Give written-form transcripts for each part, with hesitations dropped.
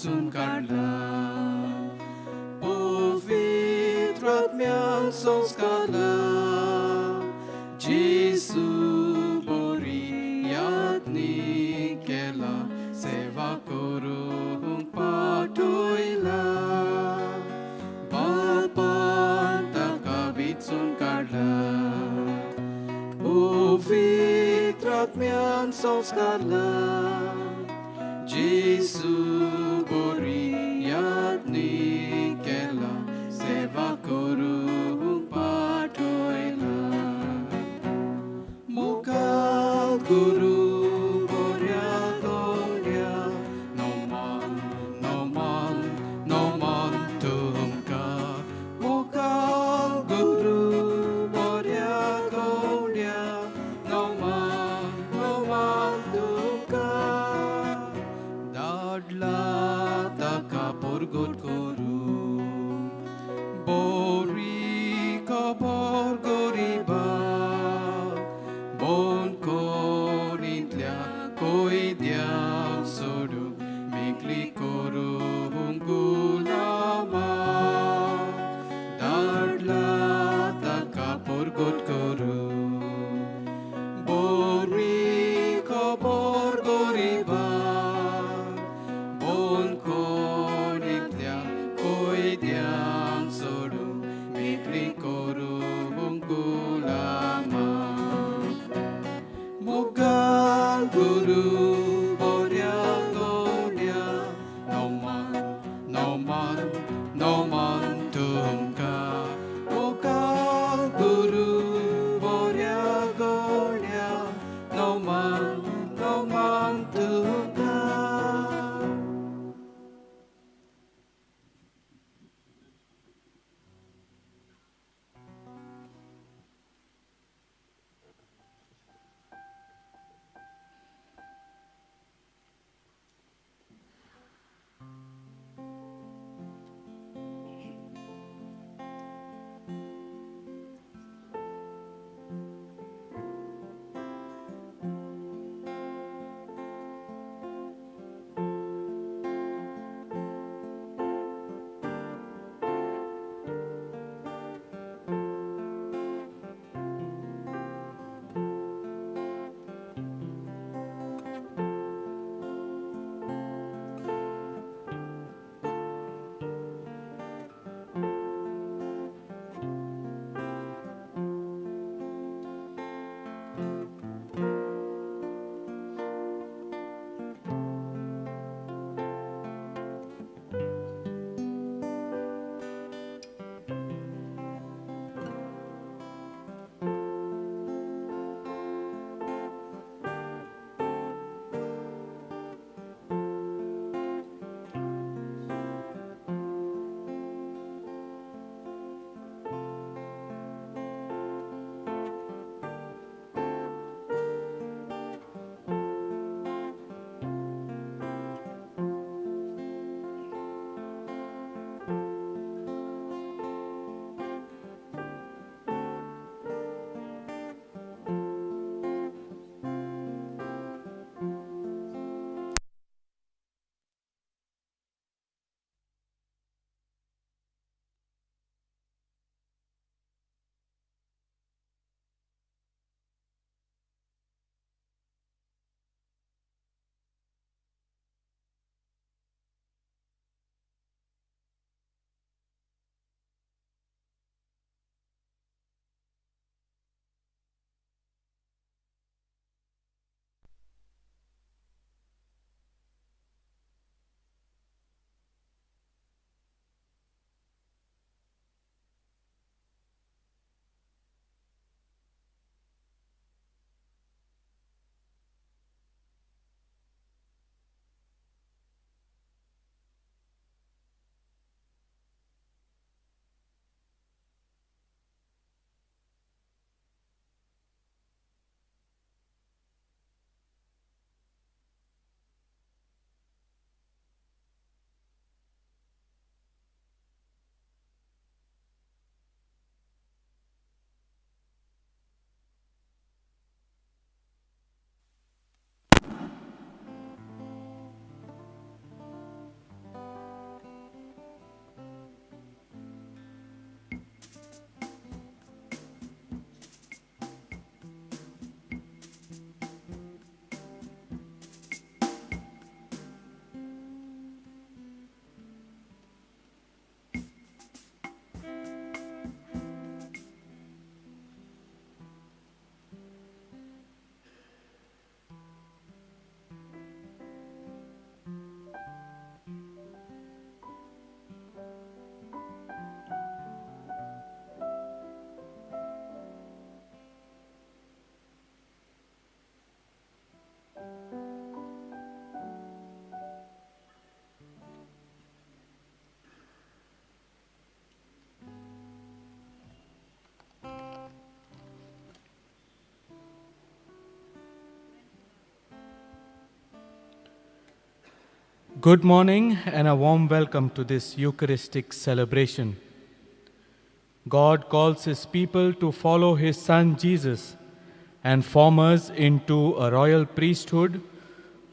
vitsun karla povitrat mian sonskala Jesu boriyat nikela seva korung patoila Bapan taka vitsun karla povitrat mian sonskala Jesu boriyat nikela seva korung patoila Mokal guru boryagolia no man tumka Mokal guru boryagolia no man tumka Dadla taka porgot koru Bori ka borgoriba Bon korintlia koi diak sodu Mikli korung gulama Dadla taka porgot koru Bori ka borgoriba Bon korintlia koi diak sodu Mikli korung gulama Mogal guru boryagonia Good morning and a warm welcome to this Eucharistic celebration. God calls His people to follow His Son Jesus and form us into a royal priesthood,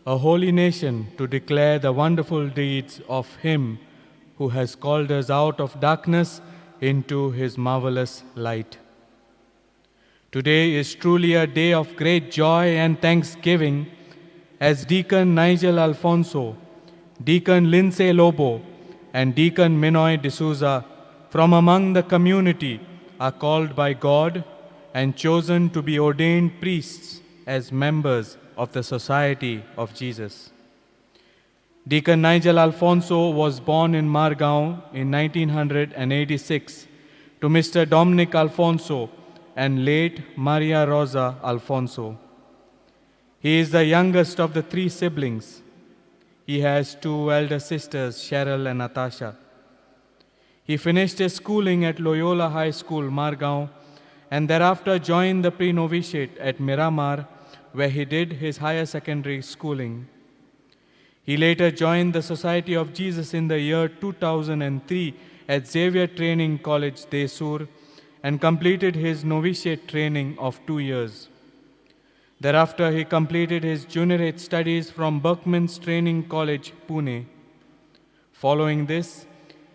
a holy nation, to declare the wonderful deeds of Him who has called us out of darkness into His marvelous light. Today is truly a day of great joy and thanksgiving as Deacon Nigel Alfonso, Deacon Lindsay Lobo, and Deacon Minoy D'Souza from among the community are called by God and chosen to be ordained priests as members of the Society of Jesus. Deacon Nigel Alfonso was born in Margao in 1986 to Mr. Dominic Alfonso and late Maria Rosa Alfonso. He is the youngest of the 3 siblings. He has 2 elder sisters, Cheryl and Natasha. He finished his schooling at Loyola High School, Margao, and thereafter joined the pre-novitiate at Miramar, where he did his higher secondary schooling. He later joined the Society of Jesus in the year 2003 at Xavier Training College, Desur, and completed his novitiate training of 2 years. Thereafter, he completed his juniorate studies from Berkman's Training College, Pune. Following this,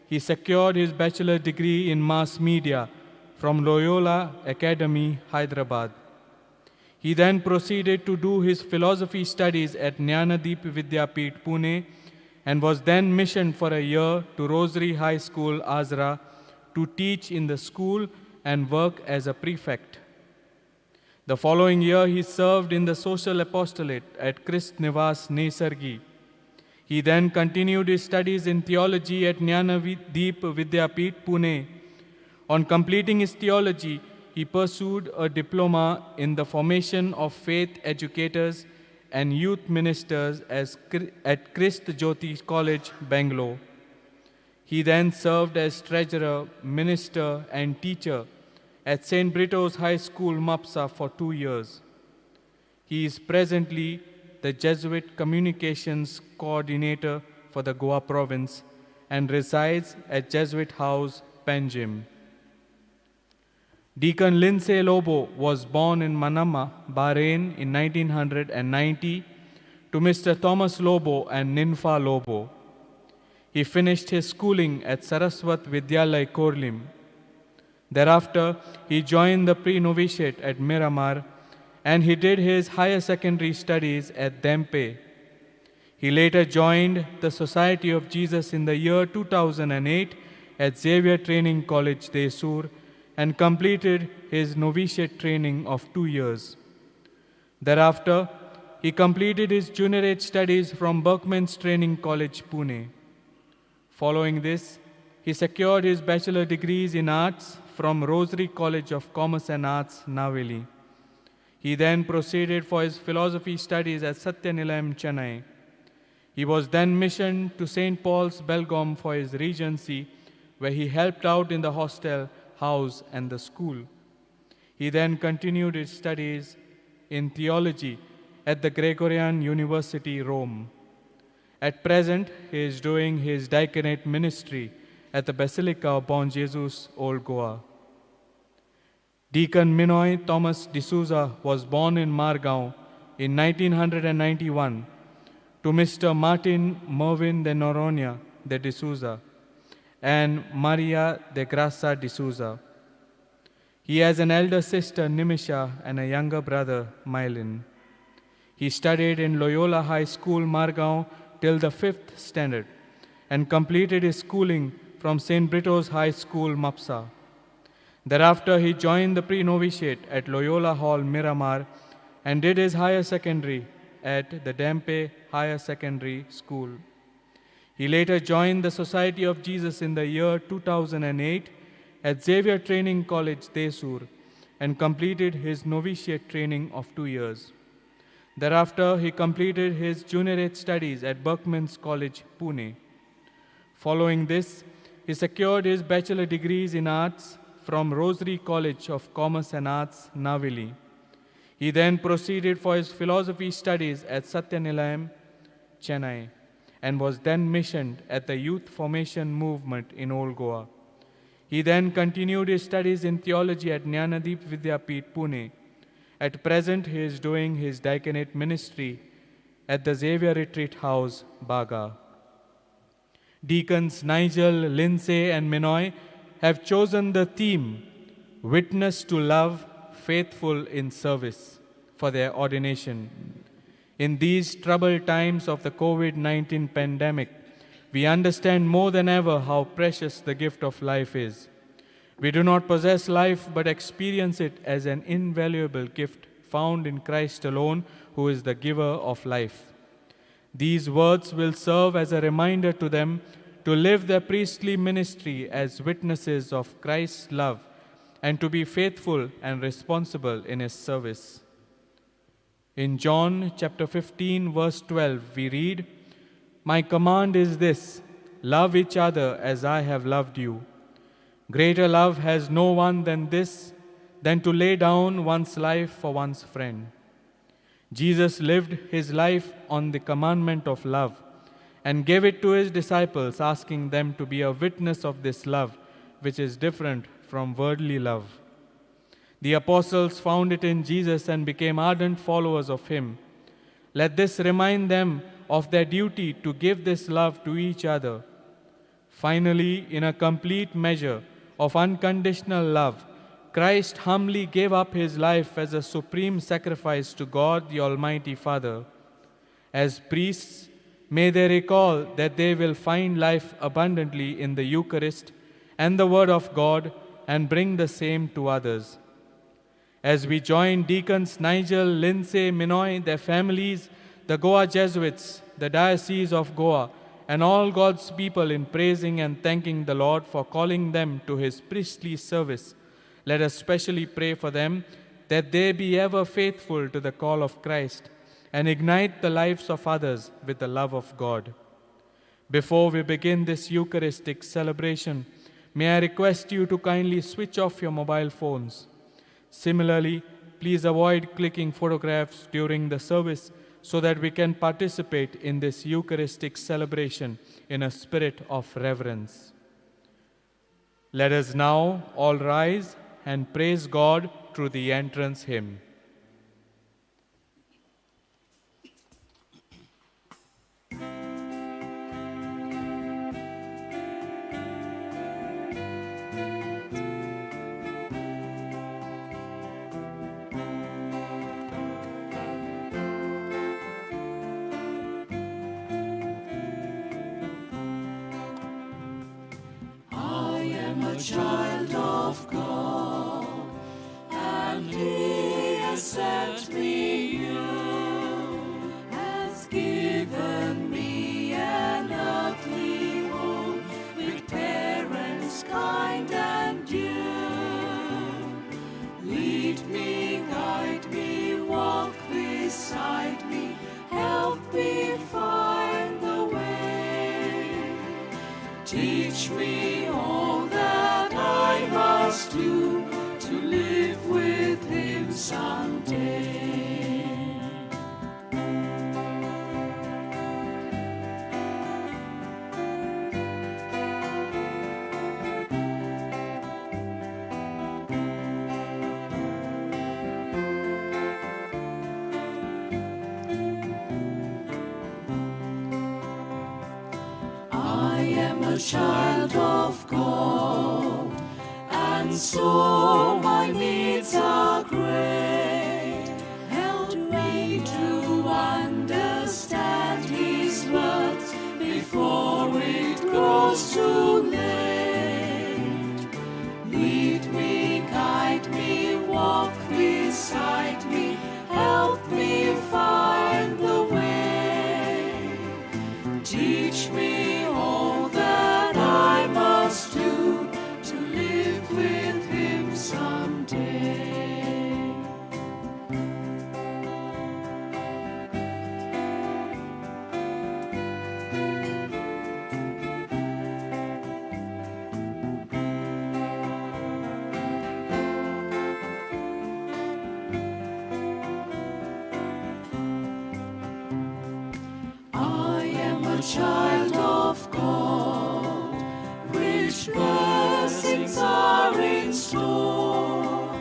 he secured his bachelor degree in mass media from Loyola Academy, Hyderabad. He then proceeded to do his philosophy studies at Jnanadeep Vidyapeeth, Pune, and was then missioned for a year to Rosary High School, Azra, to teach in the school and work as a prefect. The following year, he served in the social apostolate at Christ Nivas, Nesargi. He then continued his studies in theology at Jnanadeep Vidyapeeth, Pune. On completing his theology, he pursued a diploma in the formation of faith educators and youth ministers at Christ Jyoti College, Bangalore. He then served as treasurer, minister, and teacher at St. Brito's High School, Mapsa, for 2 years. He is presently the Jesuit Communications Coordinator for the Goa province and resides at Jesuit House, Panjim. Deacon Lindsay Lobo was born in Manama, Bahrain in 1990 to Mr. Thomas Lobo and Ninfa Lobo. He finished his schooling at Saraswat Vidyalay, Korlim. Thereafter, he joined the pre-novitiate at Miramar and he did his higher secondary studies at Dempe. He later joined the Society of Jesus in the year 2008 at Xavier Training College, Desur, and completed his novitiate training of 2 years. Thereafter, he completed his juniorate studies from Berkman's Training College, Pune. Following this, he secured his bachelor degrees in arts from Rosary College of Commerce and Arts, Naveli. He then proceeded for his philosophy studies at Satyanilayam, Chennai. He was then missioned to St. Paul's, Belgaum for his regency, where he helped out in the hostel, house, and the school. He then continued his studies in theology at the Gregorian University, Rome. At present, he is doing his diaconate ministry at the Basilica of Bon Jesus, Old Goa. Deacon Minoy Thomas D'Souza was born in Margao in 1991 to Mr. Martin Mervyn de Noronha de D'Souza and Maria de Graça D'Souza. He has an elder sister, Nimisha, and a younger brother, Mylin. He studied in Loyola High School, Margao, till the 5th standard and completed his schooling from St. Brito's High School, Mapsa. Thereafter, he joined the pre-novitiate at Loyola Hall, Miramar, and did his higher secondary at the Dempe Higher Secondary School. He later joined the Society of Jesus in the year 2008 at Xavier Training College, Desur, and completed his novitiate training of 2 years. Thereafter, he completed his juniorate studies at Berkman's College, Pune. Following this, he secured his bachelor degrees in arts from Rosary College of Commerce and Arts, Naveli. He then proceeded for his philosophy studies at Satyanilayam, Chennai, and was then missioned at the Youth Formation Movement in Old Goa. He then continued his studies in theology at Jnanadeep Vidyapith, Pune. At present, he is doing his diaconate ministry at the Xavier Retreat House, Baga. Deacons Nigel, Lindsay, and Minoy have chosen the theme, Witness to Love, Faithful in Service, for their ordination. In these troubled times of the COVID-19 pandemic, we understand more than ever how precious the gift of life is. We do not possess life but experience it as an invaluable gift found in Christ alone, who is the giver of life. These words will serve as a reminder to them to live their priestly ministry as witnesses of Christ's love and to be faithful and responsible in his service. In John chapter 15, verse 12, we read, "My command is this, love each other as I have loved you. Greater love has no one than this, than to lay down one's life for one's friend." Jesus lived his life on the commandment of love and gave it to his disciples, asking them to be a witness of this love, which is different from worldly love. The apostles found it in Jesus and became ardent followers of him. Let this remind them of their duty to give this love to each other. Finally, in a complete measure of unconditional love, Christ humbly gave up his life as a supreme sacrifice to God the Almighty Father. As priests, may they recall that they will find life abundantly in the Eucharist and the Word of God and bring the same to others. As we join deacons Nigel, Lindsay, Minoy, their families, the Goa Jesuits, the Diocese of Goa, and all God's people in praising and thanking the Lord for calling them to his priestly service, let us specially pray for them that they be ever faithful to the call of Christ and ignite the lives of others with the love of God. Before we begin this Eucharistic celebration, may I request you to kindly switch off your mobile phones. Similarly, please avoid clicking photographs during the service so that we can participate in this Eucharistic celebration in a spirit of reverence. Let us now all rise and praise God through the entrance hymn. Child of God, and he has set me you, has given me an earthly home with parents kind and dear. Lead me, guide me, walk beside me, help me find the way. Teach me all that I must do to live with him someday. I am a child of God, and so my needs are great. Help me to understand his words before it grows too late. Lead me, guide me, walk beside me, help me find the way. Teach me all that I must do to live with him someday. I am a child of God. Rich blessings are in store.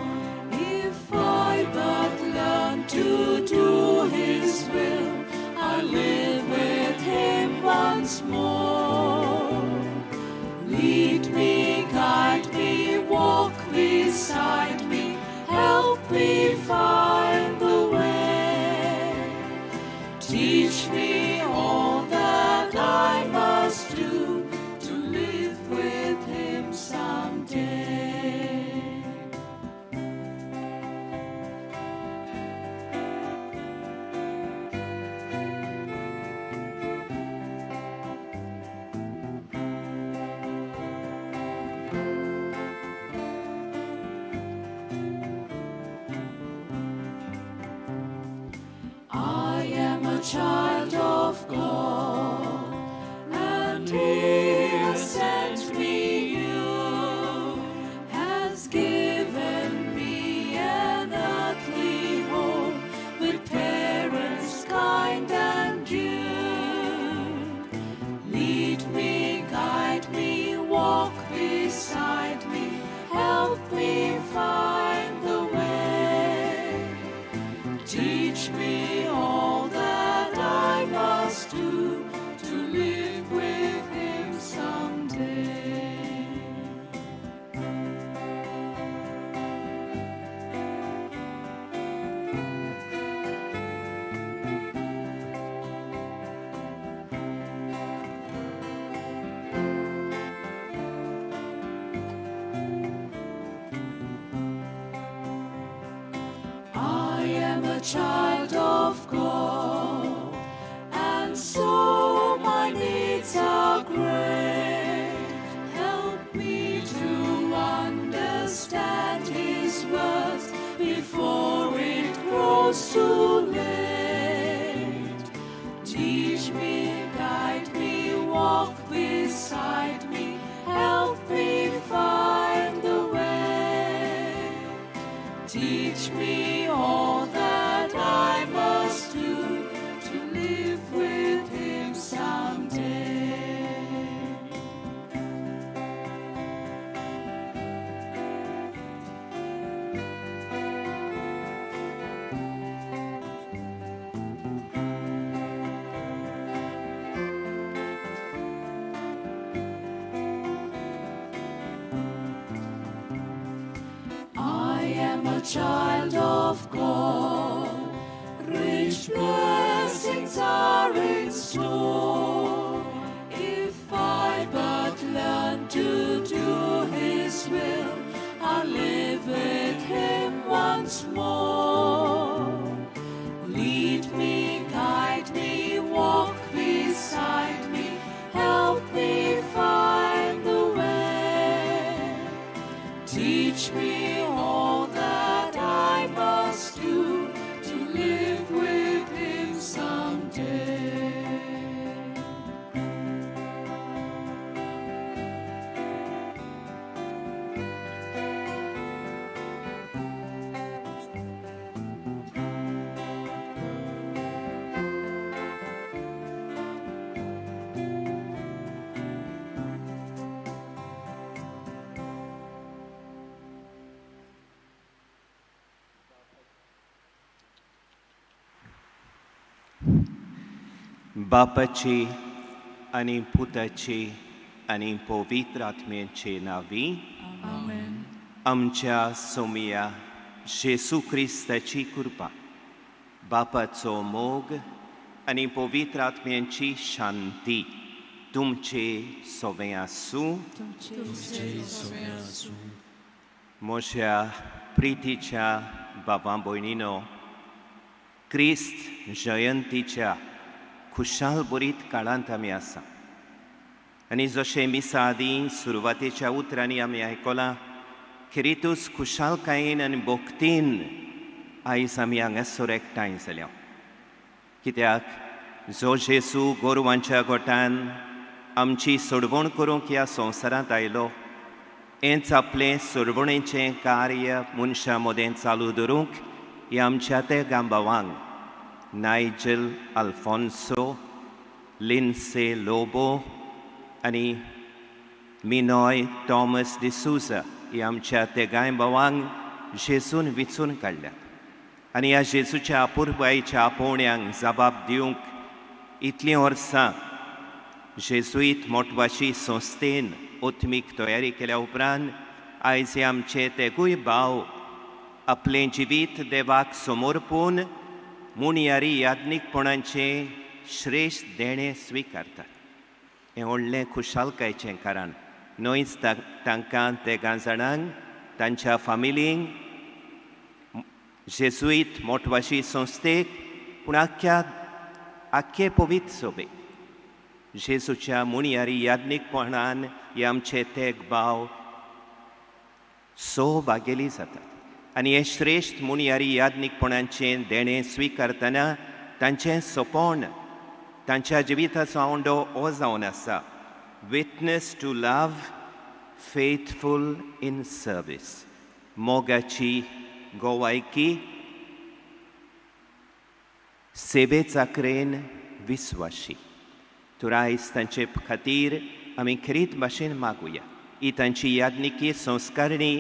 If I but learn to do His will, I'll live with Him once more. Lead me, guide me, walk beside me, help me find the way. Teach me all that I must do to live with Him someday. I am a child of God, and He has sent me. You has given me an earthly home with parents kind and dear. Lead me, guide me, walk beside me, help me find the way. Teach me all that I must do to live with Him someday. I am a child of God, and so my needs are great. Help me to understand His words before it grows too late. Teach me, guide me, walk beside me, help me find the way. Teach me all that I must do to live with Him someday. I am a child of God, rich blessings are in store. If I but learn to do His will, I'll live with Him once more. Lead me, guide me, walk beside me, help me find the way. Teach me all that I must do to live with Him someday. बापाची आणि पुताची आणि पवित्र आत्म्याचे नावी आमच्या सोमिया जेसू क्रिस्ताची कृपा बापाचो मोग आणि पवित्र आत्म्याची शांती तुमचे सोबे आसूं. म्हज्या प्रितीच्या बाबा भयणीनो, क्रिस्त जयंतीच्या खुशाल बरीत काळांत आमी आसा आनी जशें मिसा आदीं सुरवातेच्या उतरांनी आमी आयकलां, खिरीतूच खुशालकायेन आनी भोक्तीन आयज आमी हांगासर एकठांय जाल्या. कित्याक जो जेसू गोरवांच्या गोठान आमची सोडवण करूंक ह्या संवसारांत आयलो, हेंच आपलें सोडवणेचें कार्य मनशां मदें चालू दवरूंक ह्या आमच्या ते गांभावांक नायजल आल्फॉन्सो, लिन्से लोबो आनी मिनॉय थॉमस डिसूजा ही आमच्या तेगाय भावांक जेजून विचून काडल्यात आनी ह्या जेजूच्या अपुरबायेच्या आपोवण्यांक जबाब दिवंक इतलीं वर्सां जेजुईत मोटवाची संस्थेन ओत्मीक तयारी केल्या उपरांत आयज हे आमचे तेगूय भाव आपलें जिवीत देवाक समोरपून मुणयारी याज्ञीकपणाचें श्रेश्ठ देणें स्विकारतात. हें व्हडलें खुशालकायेचें कारण न्हयच तांकां तेगा जाणांक तांच्या फामिलींक जेजुईत मोटवाची संस्थेक पूण आख्खे पवित्र सोबेक जेजूच्या मुणयारी याज्ञीकपणान हे आमचे तेग भाव भागेली जातात आनी हे श्रेश्ठ मुणयारी याज्ञीकपणाचें देणें स्विकारतना तांचें सोंपोण तांच्या जिविताचो आवंडो हो जावन आसा witness to love faithful in service मोगाची गोवायकी सेवे चाकरेन विस्वाशी. तर आयज तांचे खातीर आमी खरीत भाशेन मागुया ही तांची याज्ञिकी संस्कारणी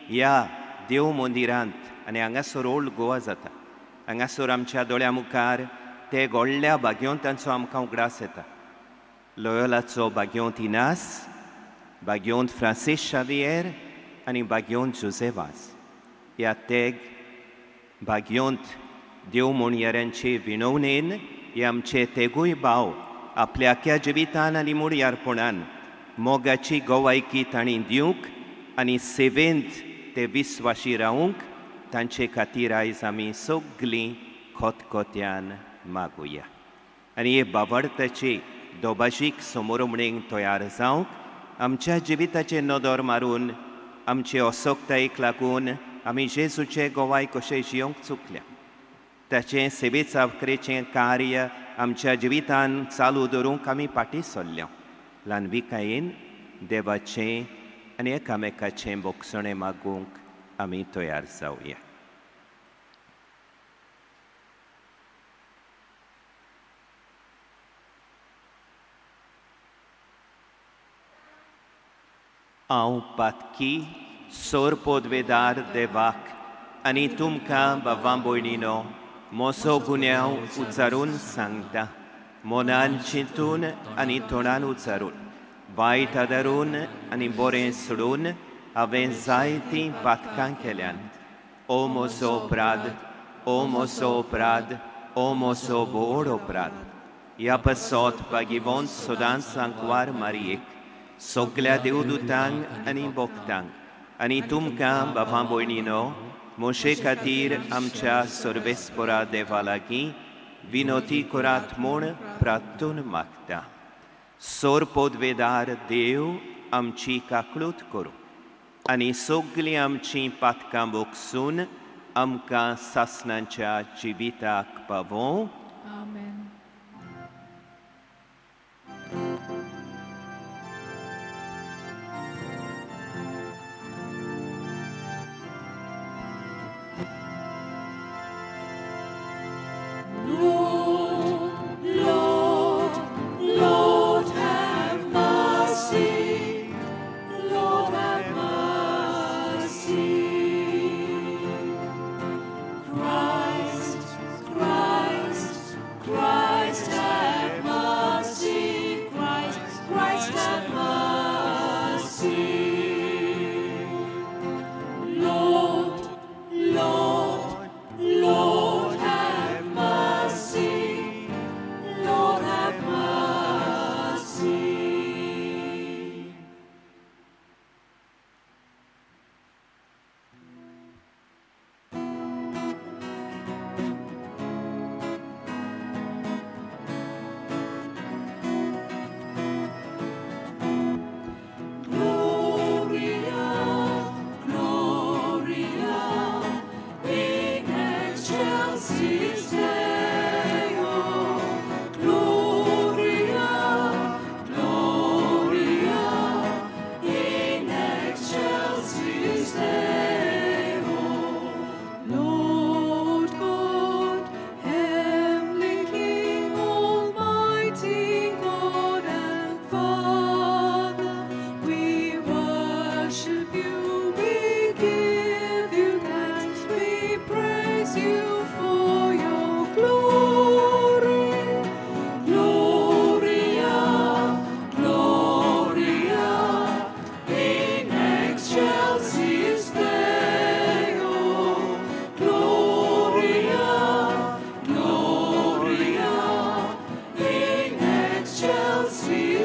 ह्या देव मंदिरांत आनी हांगासर ओल्ड गोवा जाता. हांगासर आमच्या दोळ्या मुखार ते व्हडल्या भाग्यवंतांचो आमकां उगडास येता. लोयोलाचो भाग्यवंत इनास, भाग्यवंत फ्रांसीस शावियर आनी भाग्यवंत जोसेवास. ह्या तेग भाग्यवंत देव मोणयाऱ्यांचे विणवणेन हे आमचे तेगूय भाव आपल्या आख्या जिवितान आनी मुणयारपणान मोगाची गोवायकी तांणी दिवंक आनी सेवेंत ते विस्वाशी रावंक तांचे खातीर आयज आमी सगळीं खोतखोत्यान मागुया आनी हे बाबडताचे दोबाशीक समोरमणेक तयार जावंक आमच्या जिविताचे नदर मारून आमचे असोक्तायेक लागून आमी जेजूचे गोवाय कशें जियोंक चुकल्या ताचें सेवे चावकरेचें कार्य आमच्या जिवितान चालू दवरूंक आमी फाटीं सरल्या. ल्हानविकायेन देवाचें आनी एकामेकाचें बोगसणें मागूंक आमी तयार जावया. हांव पातकी सोर पोदवेदार देवाक आनी तुमकां बाबां भयणीनो मोसो गुन्यांव उच्चारून सांगता. मोनान चिंतून आनी तोंडान उच्चारून वायट आदारून आनी बरें सोडून हांवें जायतीं पातकां केल्यान. ओ मोसो अपराध, ओ मोसो अपराध, ओ मोसो बोड अपराध. ह्या पसोत भागिवंत सदांच सांकवार मारयेक सगल्या देवदूतांक आनी भक्तांक आनी तुमकां बाबां भयणीनो मोशे खातीर आमच्या सर्वेस्परा देवा लागीं विनोती करात म्हूण प्रार्थून मागता. सोर पोदवेदार देव आमची काकळूत करूं आनी सगळीं आमचीं पातकां बोगसून आमकां सासणांच्या जिविताक पावों. Amen. Christ,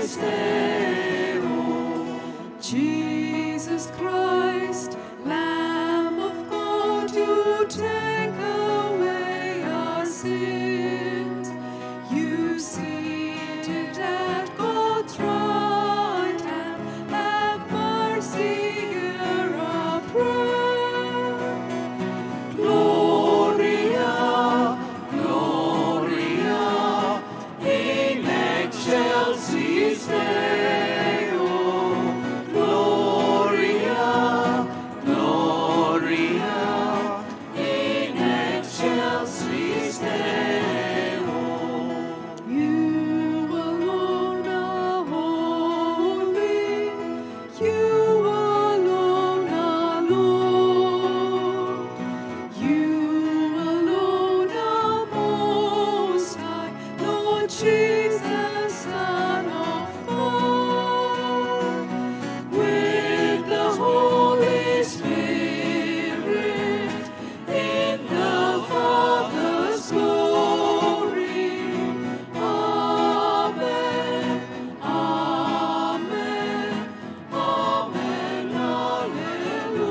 is Deo. Jesus Christ, Lamb of God, you take away our sins. You seated at God's right hand, have mercy, hear our prayer. Gloria, Gloria, in excelsis Deo. Gloria, Gloria, in excelsis Deo. You alone are holy, you alone are Lord. You alone are most high, Lord Jesus, Son of God. With the Holy Spirit, in the Father's glory. Amen, amen, amen, hallelujah.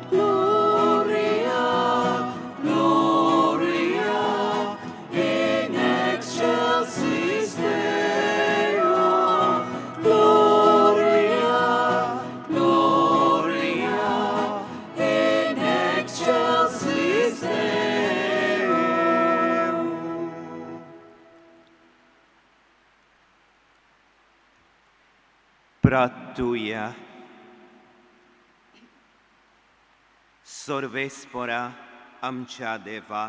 Gloria, Gloria, in excelsis Deo. Gloria, Gloria, in excelsis Deo. Pratuja. Sorvespora आमच्या देवा,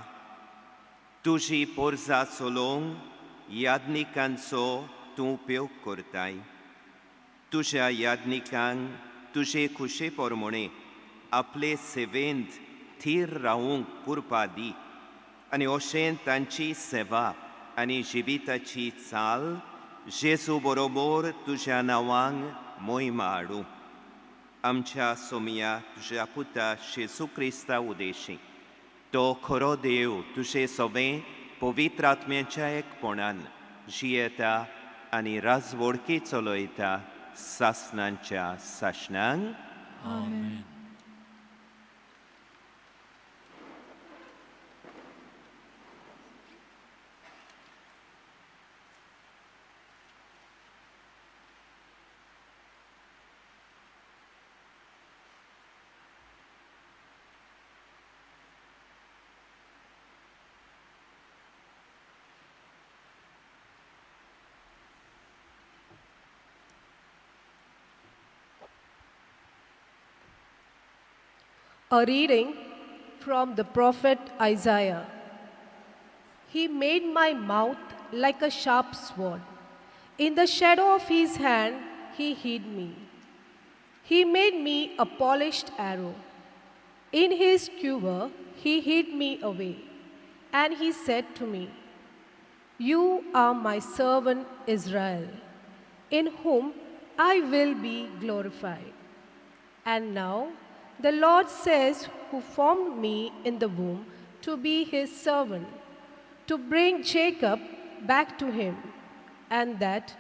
तुझी पोरजा चलोवंक याज्ञिकांचो तूं उपयोग करताय. तुज्या याज्ञिकांक तुजे खुशे पोरमोणे आपले सेवेंत थीर रावूंक कुरपा दी आनी अशें तांची सेवा आनी जिविताची चाल जेजू बरोबर तुज्या नांवांक मोहिमा हाडूं. आमच्या सोमया तुज्या पुता जेजू क्रिस्ता उदेशी तो खरो देव तुजे सवें पवित्र आत्म्याच्या एकपणान जियेता आनी राजवडकी चलयता सासणांच्या सासणांक. Amen. A reading from the prophet Isaiah. He made my mouth like a sharp sword. In the shadow of his hand, he hid me. He made me a polished arrow. In his quiver, he hid me away. And he said to me, "You are my servant Israel, in whom I will be glorified." And now, the Lord says, who formed me in the womb to be his servant, to bring Jacob back to him, and that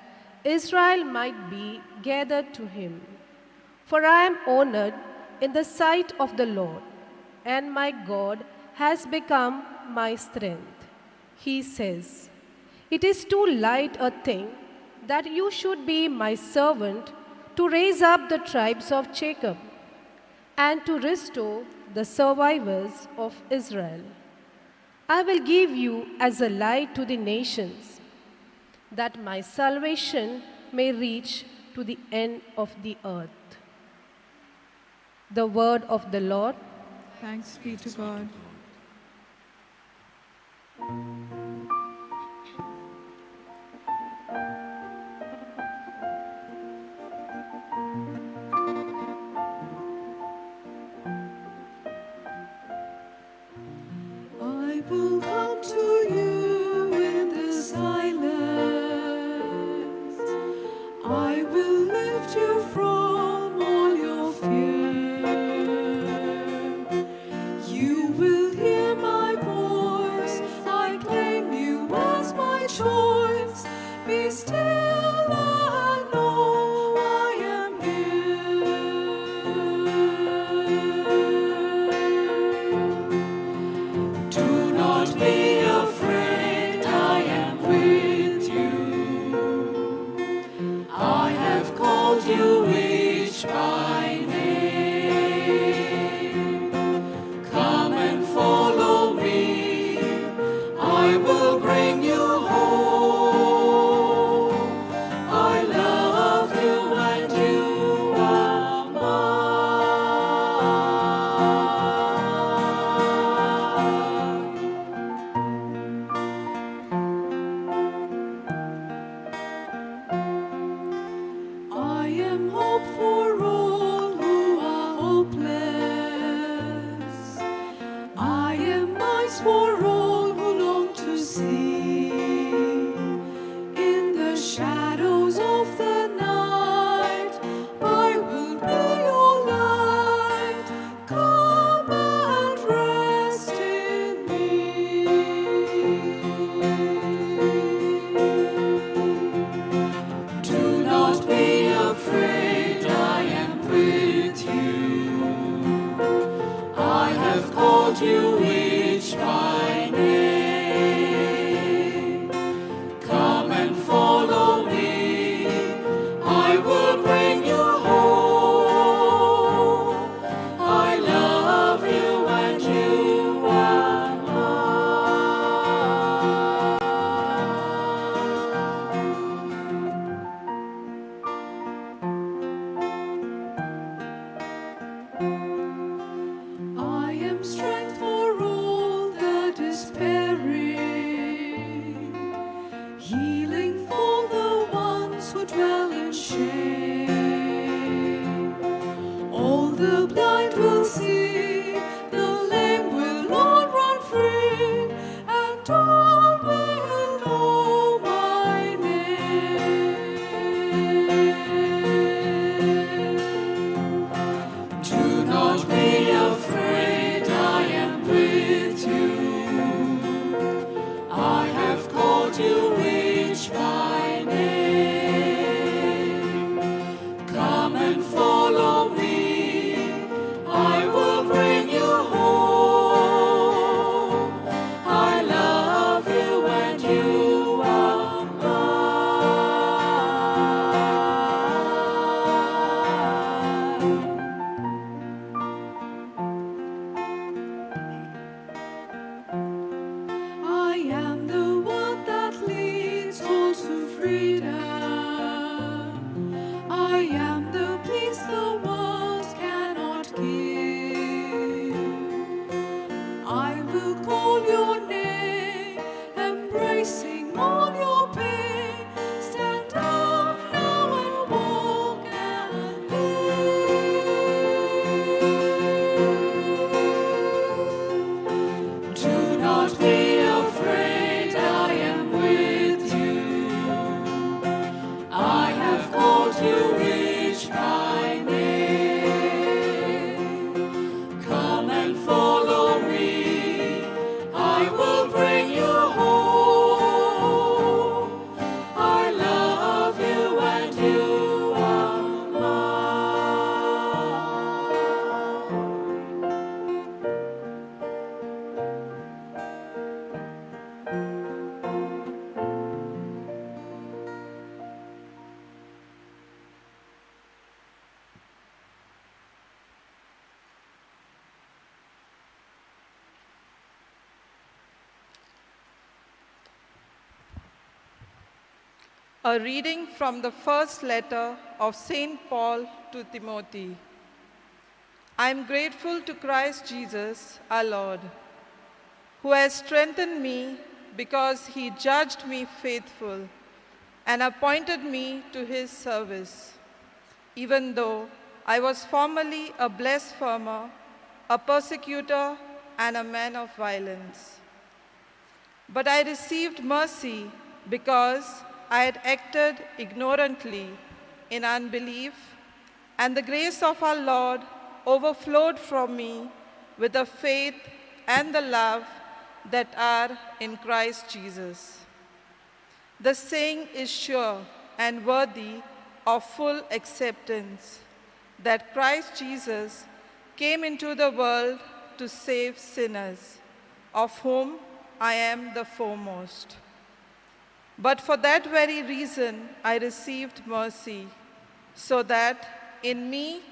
Israel might be gathered to him. For I am honored in the sight of the Lord, and my God has become my strength. He says, "It is too light a thing that you should be my servant to raise up the tribes of Jacob and to restore the survivors of Israel. I will give you as a light to the nations, that my salvation may reach to the end of the earth." The word of the Lord. Thanks be to God. I will come to you in the silence. I will lift you from all your fear. You will hear my voice. I claim shame. All the blind will see, the lame will all run free, and all will know my name. Do not be afraid, I am with you. I have called you each by name. Come and follow me, I will bring you home. I love you and you are mine. I am the one that leads all to freedom. I am the peace the world cannot give. I will call your name, embracing all your pain. Stand up now and walk and live. Do not be afraid, I am with you. I have called you each by name. Come and follow me, I will bring you home. I love you and you are A reading from the first letter of St. Paul to Timothy. I am grateful to Christ Jesus, our Lord, who has strengthened me because he judged me faithful and appointed me to his service, even though I was formerly a blasphemer, a persecutor, and a man of violence. But I received mercy because I had acted ignorantly in unbelief, and the grace of our Lord overflowed from me with the faith and the love that are in Christ Jesus. The saying is sure and worthy of full acceptance that Christ Jesus came into the world to save sinners, of whom I am the foremost. But for that very reason I received mercy, so that in me,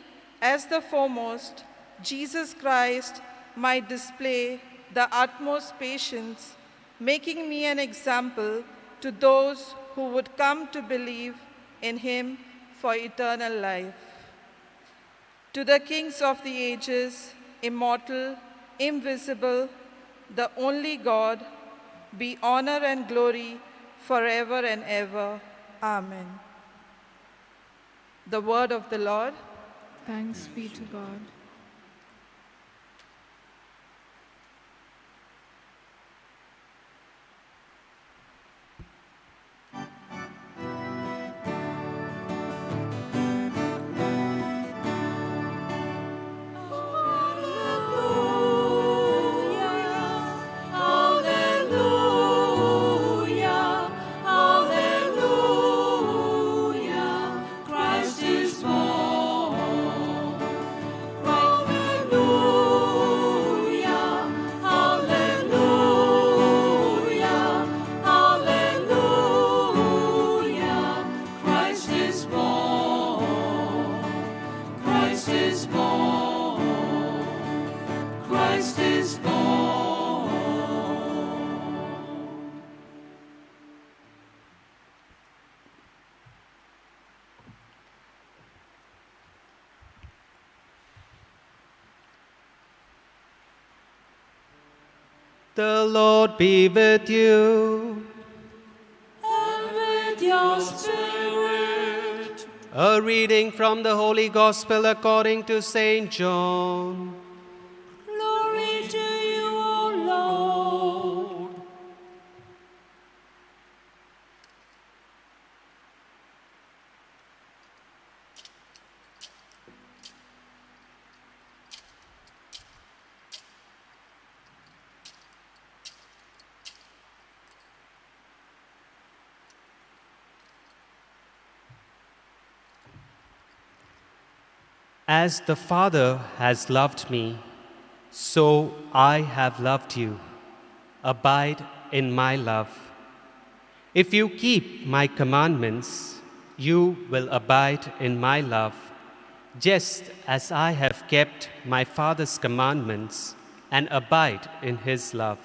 as the foremost, Jesus Christ might display the utmost patience, making me an example to those who would come to believe in him for eternal life. To the kings of the ages, immortal, invisible, the only God, be honor and glory forever and ever. Amen. The word of the Lord. Thanks be to God. The Lord be with you. And with your spirit. A reading from the Holy Gospel according to St. John. Glory to you, O Lord. As the Father has loved me, so I have loved you. Abide in my love. If you keep my commandments, you will abide in my love, just as I have kept my Father's commandments and abide in his love.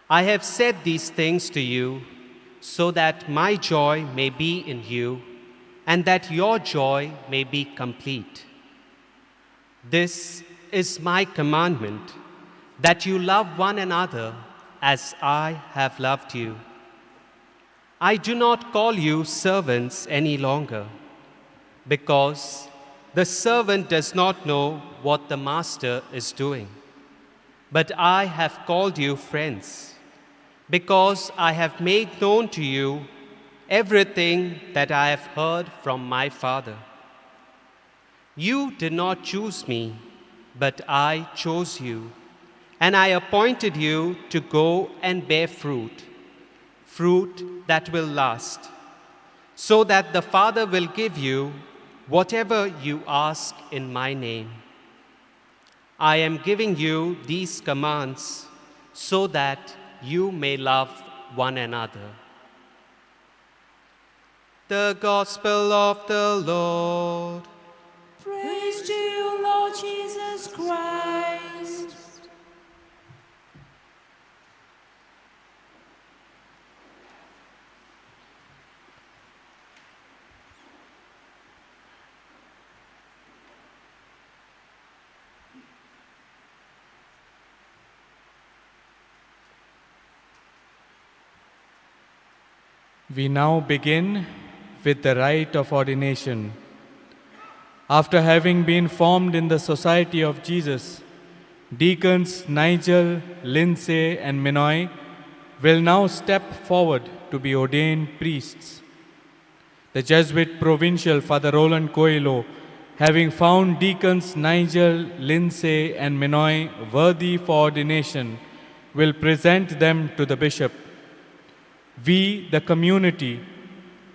I have said these things to you so that my joy may be in you and that your joy may be complete. This is my commandment, that you love one another as I have loved you. I do not call you servants any longer, because the servant does not know what the master is doing. But I have called you friends, because I have made known to you everything that I have heard from my Father. You did not choose me, but I chose you, and I appointed you to go and bear fruit, fruit that will last, so that the Father will give you whatever you ask in my name. I am giving you these commands so that you may love one another. The Gospel of the Lord. Praise to you, Lord Jesus Christ. We now begin with the rite of ordination. After having been formed in the Society of Jesus, deacons Nigel, Lindsay, and Minoy will now step forward to be ordained priests. The Jesuit provincial Father Roland Coelho, having found deacons Nigel, Lindsay, and Minoy worthy for ordination, will present them to the bishop. We, the community,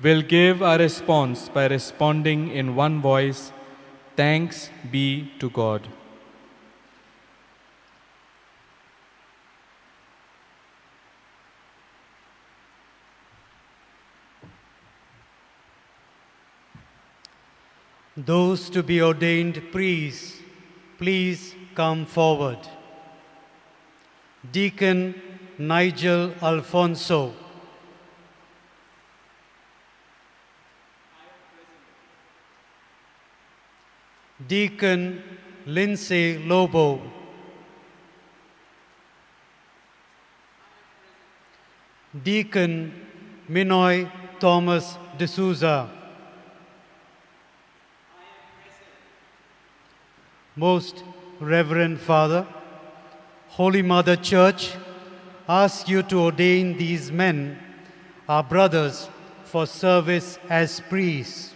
will give our response by responding in one voice, "Thanks be to God." Those to be ordained priests, please come forward. Deacon Nigel Alfonso. Deacon Lindsay Lobo. Deacon Minoy Thomas D'Souza. Most Reverend Father, Holy Mother Church asks you to ordain these men, our brothers, for service as priests.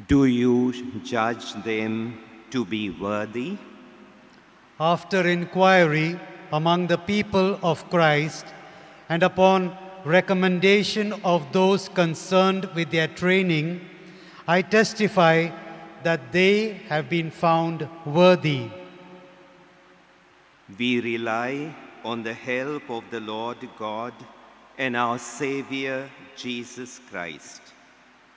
Do you judge them to be worthy? After inquiry among the people of Christ and upon recommendation of those concerned with their training, I testify that they have been found worthy. We rely on the help of the Lord God and our Savior, Jesus Christ.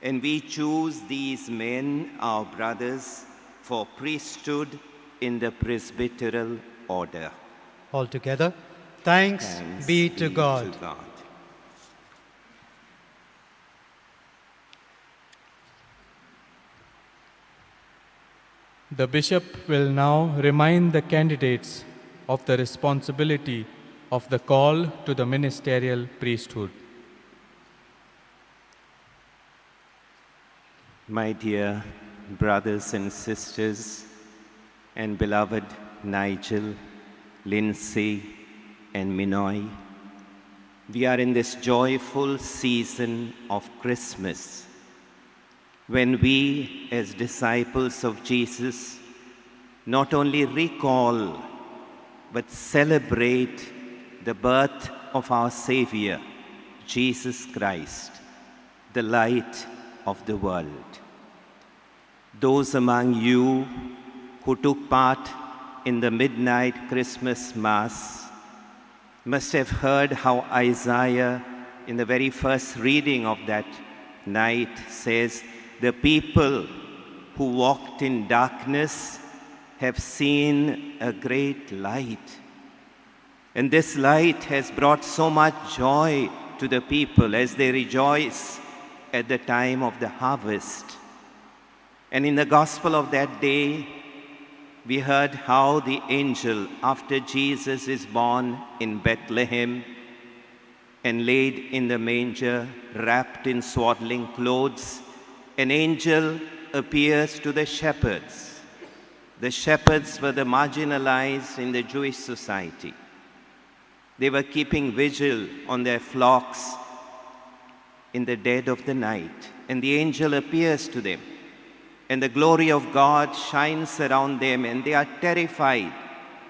And we choose these men, our brothers, for priesthood in the presbyteral order. Altogether, thanks be to God. The bishop will now remind the candidates of the responsibility of the call to the ministerial priesthood. My dear brothers and sisters, and beloved Nigel, Lindsay, and Minoy, we are in this joyful season of Christmas, when we, as disciples of Jesus, not only recall but celebrate the birth of our Savior, Jesus Christ, the light of the world. Those among you who took part in the midnight Christmas Mass must have heard how Isaiah, in the very first reading of that night, says, "The people who walked in darkness have seen a great light." And this light has brought so much joy to the people as they rejoice at the time of the harvest. And in the gospel of that day, we heard how the angel, after Jesus is born in Bethlehem and laid in the manger, wrapped in swaddling clothes, an angel appears to the shepherds. The shepherds were the marginalized in the Jewish society. They were keeping vigil on their flocks in the dead of the night, and the angel appears to them. And the glory of God shines around them, and they are terrified,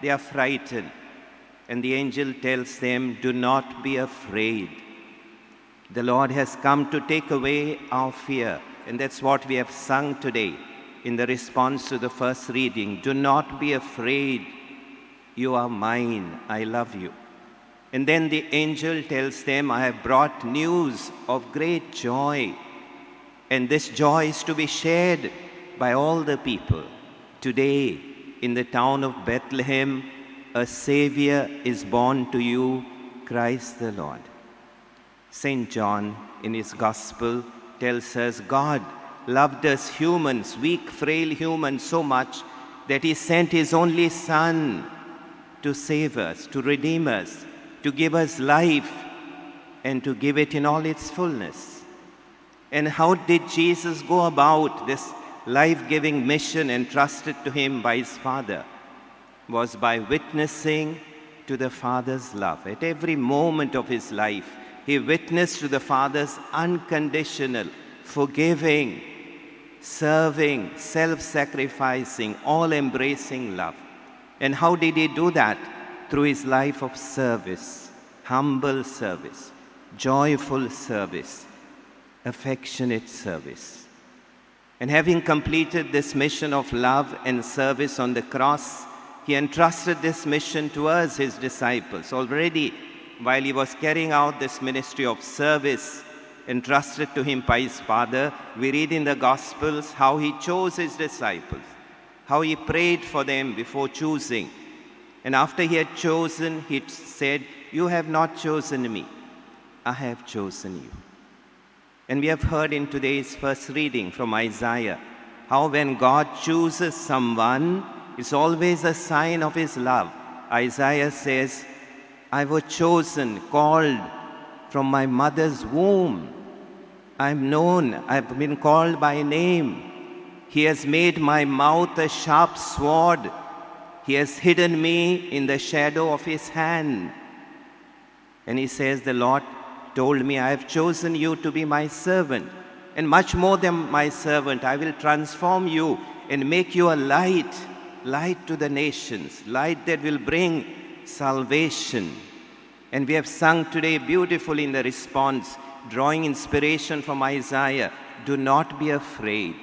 they are frightened. And the angel tells them, "Do not be afraid. The Lord has come to take away our fear." And that's what we have sung today in the response to the first reading. "Do not be afraid. You are mine. I love you." And then the angel tells them, "I have brought news of great joy. And this joy is to be shared by all the people. Today, in the town of Bethlehem, a Savior is born to you, Christ the Lord." St. John, in his Gospel, tells us God loved us humans, weak, frail humans, so much that he sent his only Son to save us, to redeem us, to give us life, and to give it in all its fullness. And how did Jesus go about this life-giving mission entrusted to him by his Father? Was by witnessing to the Father's love. At every moment of his life, he witnessed to the Father's unconditional, forgiving, serving, self-sacrificing, all-embracing love. And how did he do that? Through his life of service, humble service, joyful service, affectionate service. And having completed this mission of love and service on the cross, he entrusted this mission to us, his disciples. Already, while he was carrying out this ministry of service entrusted to him by his Father, we read in the Gospels how he chose his disciples, how he prayed for them before choosing. And after he had chosen, he said, "You have not chosen me, I have chosen you." And we have heard in today's first reading from Isaiah how when God chooses someone, it's always a sign of his love. Isaiah says, "I was chosen, called from my mother's womb. I'm known, I've been called by name. He has made my mouth a sharp sword. He has hidden me in the shadow of his hand." And he says, "The Lord told me, I have chosen you to be my servant. And much more than my servant, I will transform you and make you a light, light to the nations, light that will bring salvation." And we have sung today beautifully in the response, drawing inspiration from Isaiah, "Do not be afraid.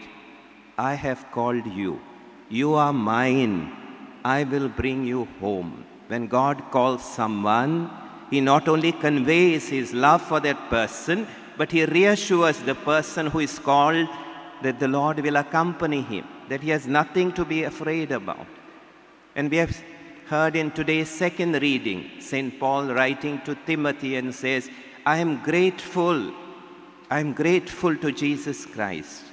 I have called you. You are mine. I will bring you home." When God calls someone, he not only conveys his love for that person, but he reassures the person who is called that the Lord will accompany him, that he has nothing to be afraid about. And we have heard in today's second reading, St. Paul writing to Timothy and says, I am grateful to Jesus Christ.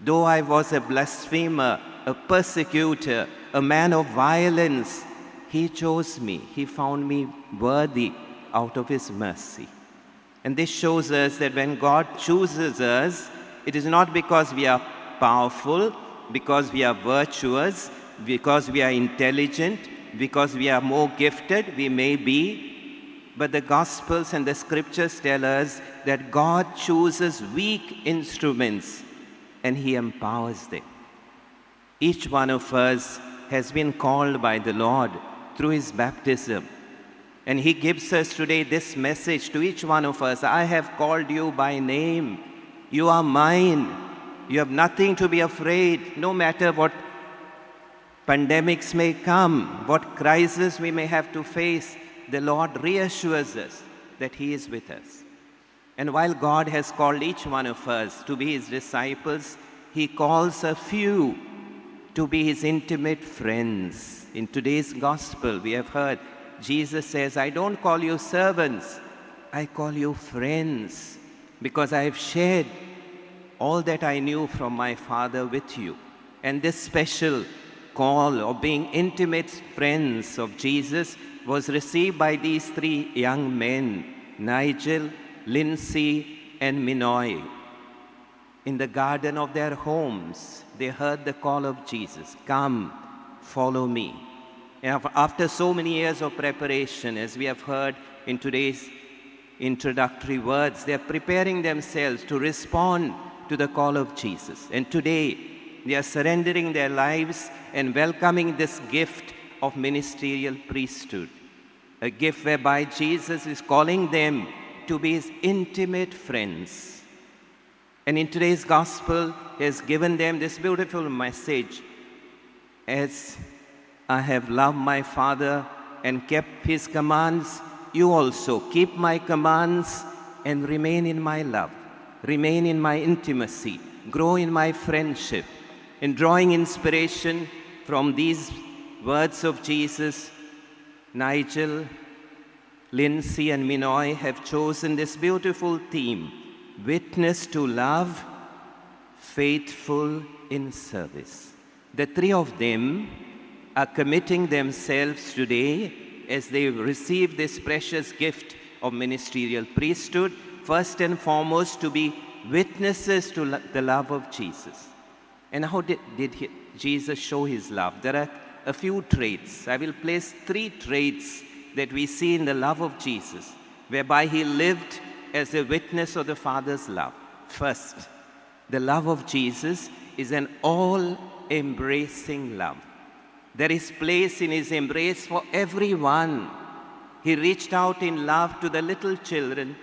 Though I was a blasphemer, a persecutor, a man of violence, he chose me. He found me worthy out of his mercy. And this shows us that when God chooses us, It is not because we are powerful, because we are virtuous, because we are intelligent, because we are more gifted, we may be. But the Gospels and the Scriptures tell us that God chooses weak instruments and He empowers them. Each one of us has been called by the Lord through His baptism. And He gives us today this message to each one of us. I have called you by name. You are mine. You have nothing to be afraid, no matter what pandemics may come, what crisis we may have to face. The Lord reassures us that He is with us. And while God has called each one of us to be His disciples, He calls a few to be His intimate friends. In today's gospel, we have heard Jesus says, I don't call you servants, I call you friends, because I have shared all that I knew from my Father with you. And this special call of being intimate friends of Jesus was received by these three young men, Nigel, Lindsay, and Minoy. In the garden of their homes, they heard the call of Jesus, come, follow me. And after so many years of preparation, as we have heard in today's introductory words, they are preparing themselves to respond to the call of Jesus. And today, they are surrendering their lives and welcoming this gift of ministerial priesthood, a gift whereby Jesus is calling them to be His intimate friends. And in today's gospel, He has given them this beautiful message. As I have loved my Father and kept His commands, you also keep my commands and remain in my love, remain in my intimacy, grow in my friendship. In drawing inspiration from these words of Jesus, Nigel, Lindsay, and Minoy have chosen this beautiful theme, witness to love, faithful in service. The three of them are committing themselves today as they receive this precious gift of ministerial priesthood, first and foremost to be witnesses to the love of Jesus. And how did Jesus show His love? There are a few traits. I will place 3 traits that we see in the love of Jesus, whereby He lived as a witness of the Father's love. First, the love of Jesus is an all-embracing love. There is place in His embrace for everyone. He reached out in love to the little children.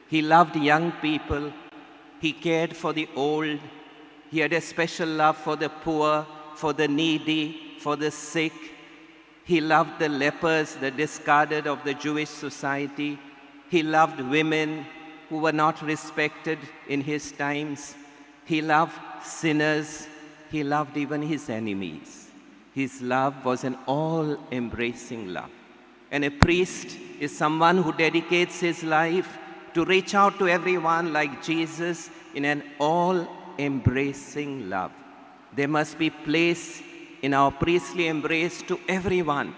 He loved young people. He cared for the old. He had a special love for the poor, for the needy, for the sick. He loved the lepers, the discarded of the Jewish society. He loved women who were not respected in His times. He loved sinners. He loved even His enemies. His love was an all-embracing love. And a priest is someone who dedicates his life to reach out to everyone like Jesus in an all-embracing love. There must be place in our priestly embrace to everyone,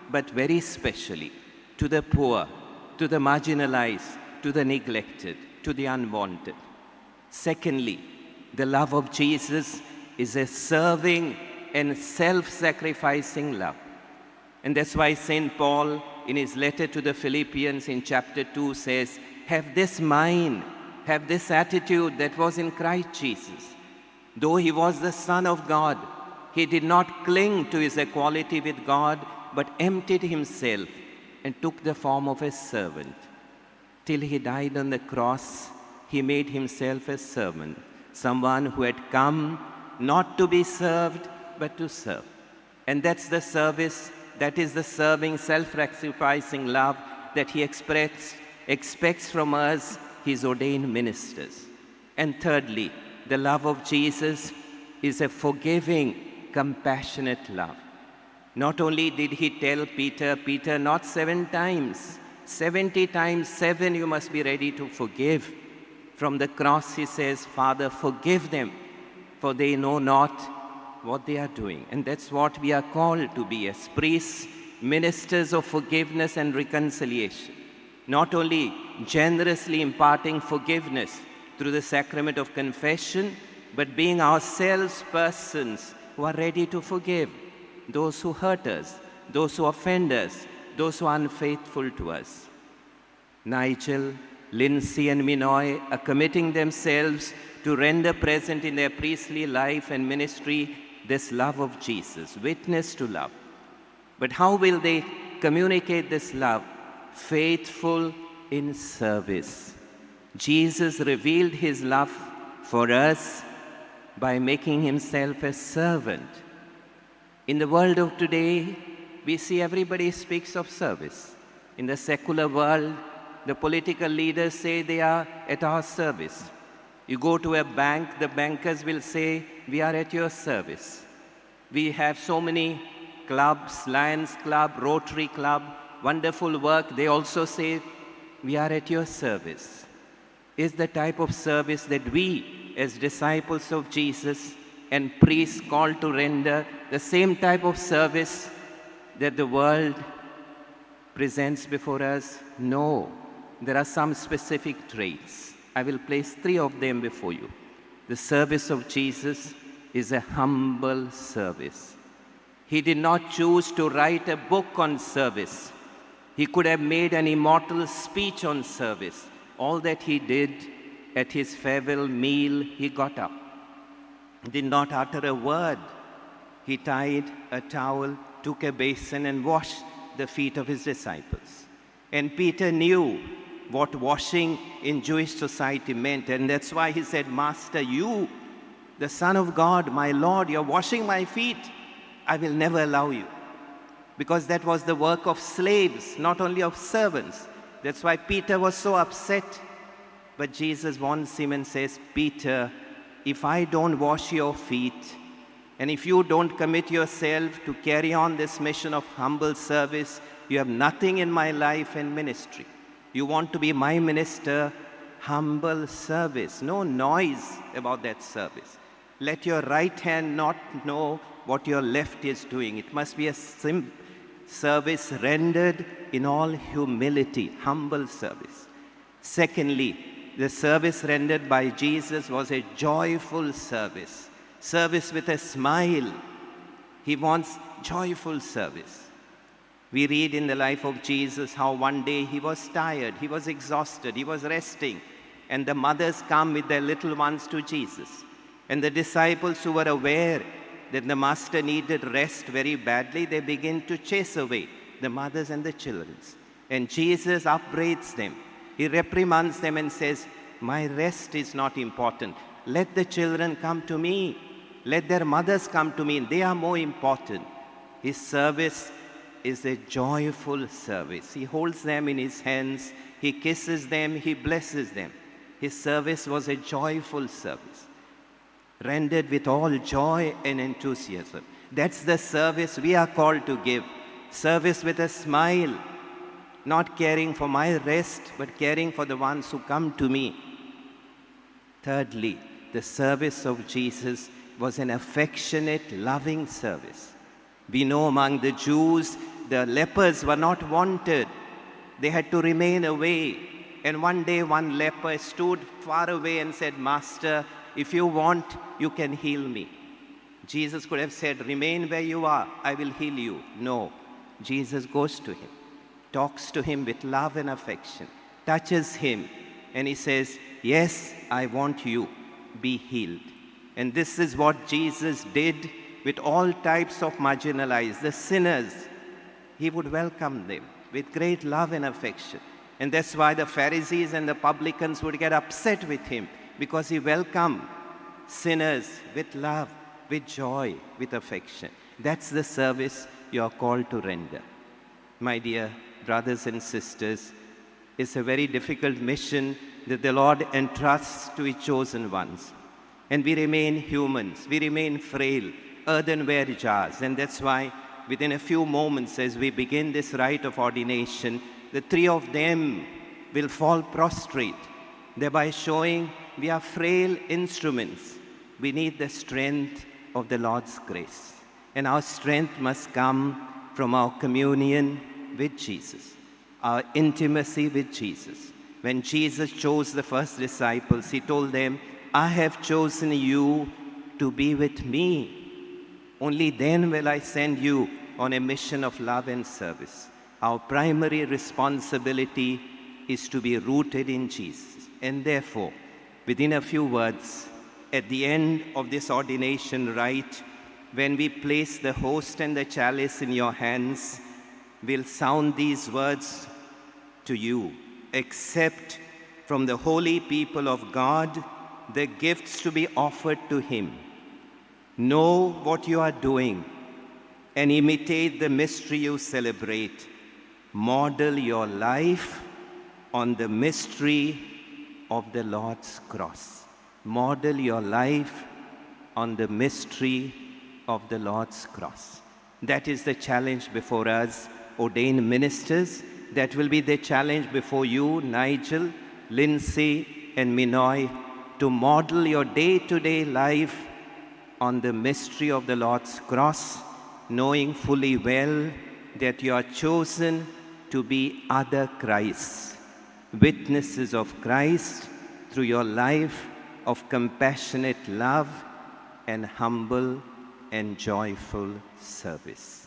but very specially to the poor, to the marginalized, to the neglected, to the unwanted. Secondly, the love of Jesus is a serving and self-sacrificing love. And that's why St. Paul, in his letter to the Philippians in chapter 2 says, have this mind, have this attitude that was in Christ Jesus. Though He was the Son of God, He did not cling to His equality with God, but emptied Himself and took the form of a servant. Till He died on the cross, He made Himself a servant, someone who had come not to be served, but to serve. And that's the service, that is the serving, self-sacrificing love that He expects from us, His ordained ministers. And thirdly, the love of Jesus is a forgiving, compassionate love. Not only did He tell Peter, Peter, not 7 times, 70 times 7 you must be ready to forgive. From the cross He says, Father, forgive them, for they know not what they are doing. And that's what we are called to be as priests, ministers of forgiveness and reconciliation. Not only generously imparting forgiveness through the sacrament of confession, but being ourselves persons who are ready to forgive those who hurt us, those who offend us, those who are unfaithful to us. Nigel, Lindsay, and Minoy are committing themselves to render present in their priestly life and ministry this love of Jesus, witness to love. But how will they communicate this love? Faithful in service. Jesus revealed his love for us by making himself a servant. In the world of today, we see everybody speaks of service. In the secular world, the political leaders say they are at our service. You go to a bank, the bankers will say, we are at your service. We have so many clubs, Lions Club, Rotary Club, wonderful work. They also say, we are at your service. Is the type of service that we, as disciples of Jesus and priests called to render, the same type of service that the world presents before us? No. There are some specific traits. I will place 3 of them before you. The service of Jesus is a humble service. He did not choose to write a book on service. He could have made an immortal speech on service. All that he did at his farewell meal, he got up, did not utter a word. He tied a towel, took a basin, and washed the feet of his disciples. And Peter knew what washing in Jewish society meant, and that's why he said, Master, you, the Son of God, my Lord, you're washing my feet. I will never allow you. Because that was the work of slaves, not only of servants. That's why Peter was so upset. But Jesus warns him and says, Peter, if I don't wash your feet, and if you don't commit yourself to carry on this mission of humble service, you have nothing in my life and ministry. You want to be my minister, humble service. No noise about that service. Let your right hand not know what your left is doing. It must be a service rendered in all humility, humble service. Secondly, the service rendered by Jesus was a joyful service. Service with a smile. He wants joyful service. We read in the life of Jesus how one day he was tired, he was exhausted, he was resting, and the mothers come with their little ones to Jesus. And the disciples who were aware that the master needed rest very badly, they begin to chase away the mothers and the children. And Jesus upbraids them. He reprimands them and says, my rest is not important. Let the children come to me. Let their mothers come to me. They are more important. His service is a joyful service. He holds them in his hands. He kisses them. He blesses them. His service was a joyful service, rendered with all joy and enthusiasm. That's the service we are called to give. Service with a smile, not caring for my rest, but caring for the ones who come to me. Thirdly, the service of Jesus was an affectionate, loving service. We know among the Jews, the lepers were not wanted. They had to remain away. And one day, one leper stood far away and said, Master, if you want, you can heal me. Jesus could have said, remain where you are, I will heal you. No, Jesus goes to him, talks to him with love and affection, touches him, and he says, yes, I want you, be healed. And this is what Jesus did with all types of marginalized, the sinners. He would welcome them with great love and affection. And that's why the Pharisees and the publicans would get upset with him, because he welcomed sinners with love, with joy, with affection. That's the service you are called to render. My dear brothers and sisters, it's a very difficult mission that the Lord entrusts to his chosen ones. And we remain humans, we remain frail, earthenware jars. And that's why within a few moments as we begin this rite of ordination, the 3 of them will fall prostrate, thereby showing we are frail instruments. We need the strength of the Lord's grace. And our strength must come from our communion with Jesus, our intimacy with Jesus. When Jesus chose the first disciples, he told them, I have chosen you to be with me. Only then will I send you on a mission of love and service. Our primary responsibility is to be rooted in Jesus. And therefore, within a few words, at the end of this ordination rite, when we place the host and the chalice in your hands, we'll sound these words to you. Accept from the holy people of God the gifts to be offered to Him. Know what you are doing and imitate the mystery you celebrate. Model your life on the mystery of the Lord's cross. Model your life on the mystery of the Lord's cross. That is the challenge before us, ordained ministers. That will be the challenge before you, Nigel, Lindsay, and Minoy, to model your day-to-day life on the mystery of the Lord's cross, knowing fully well that you are chosen to be other Christs, witnesses of Christ through your life of compassionate love and humble and joyful service.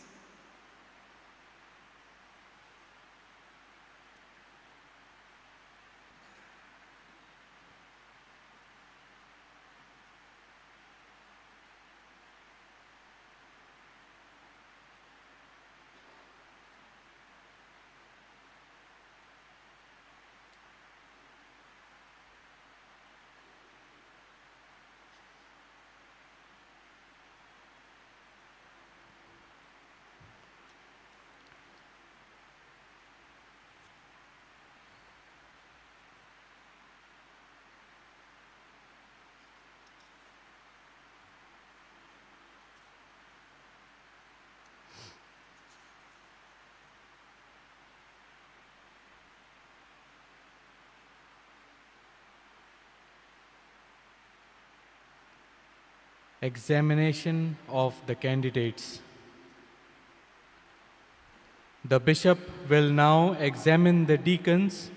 Examination of the candidates. The bishop will now examine the deacons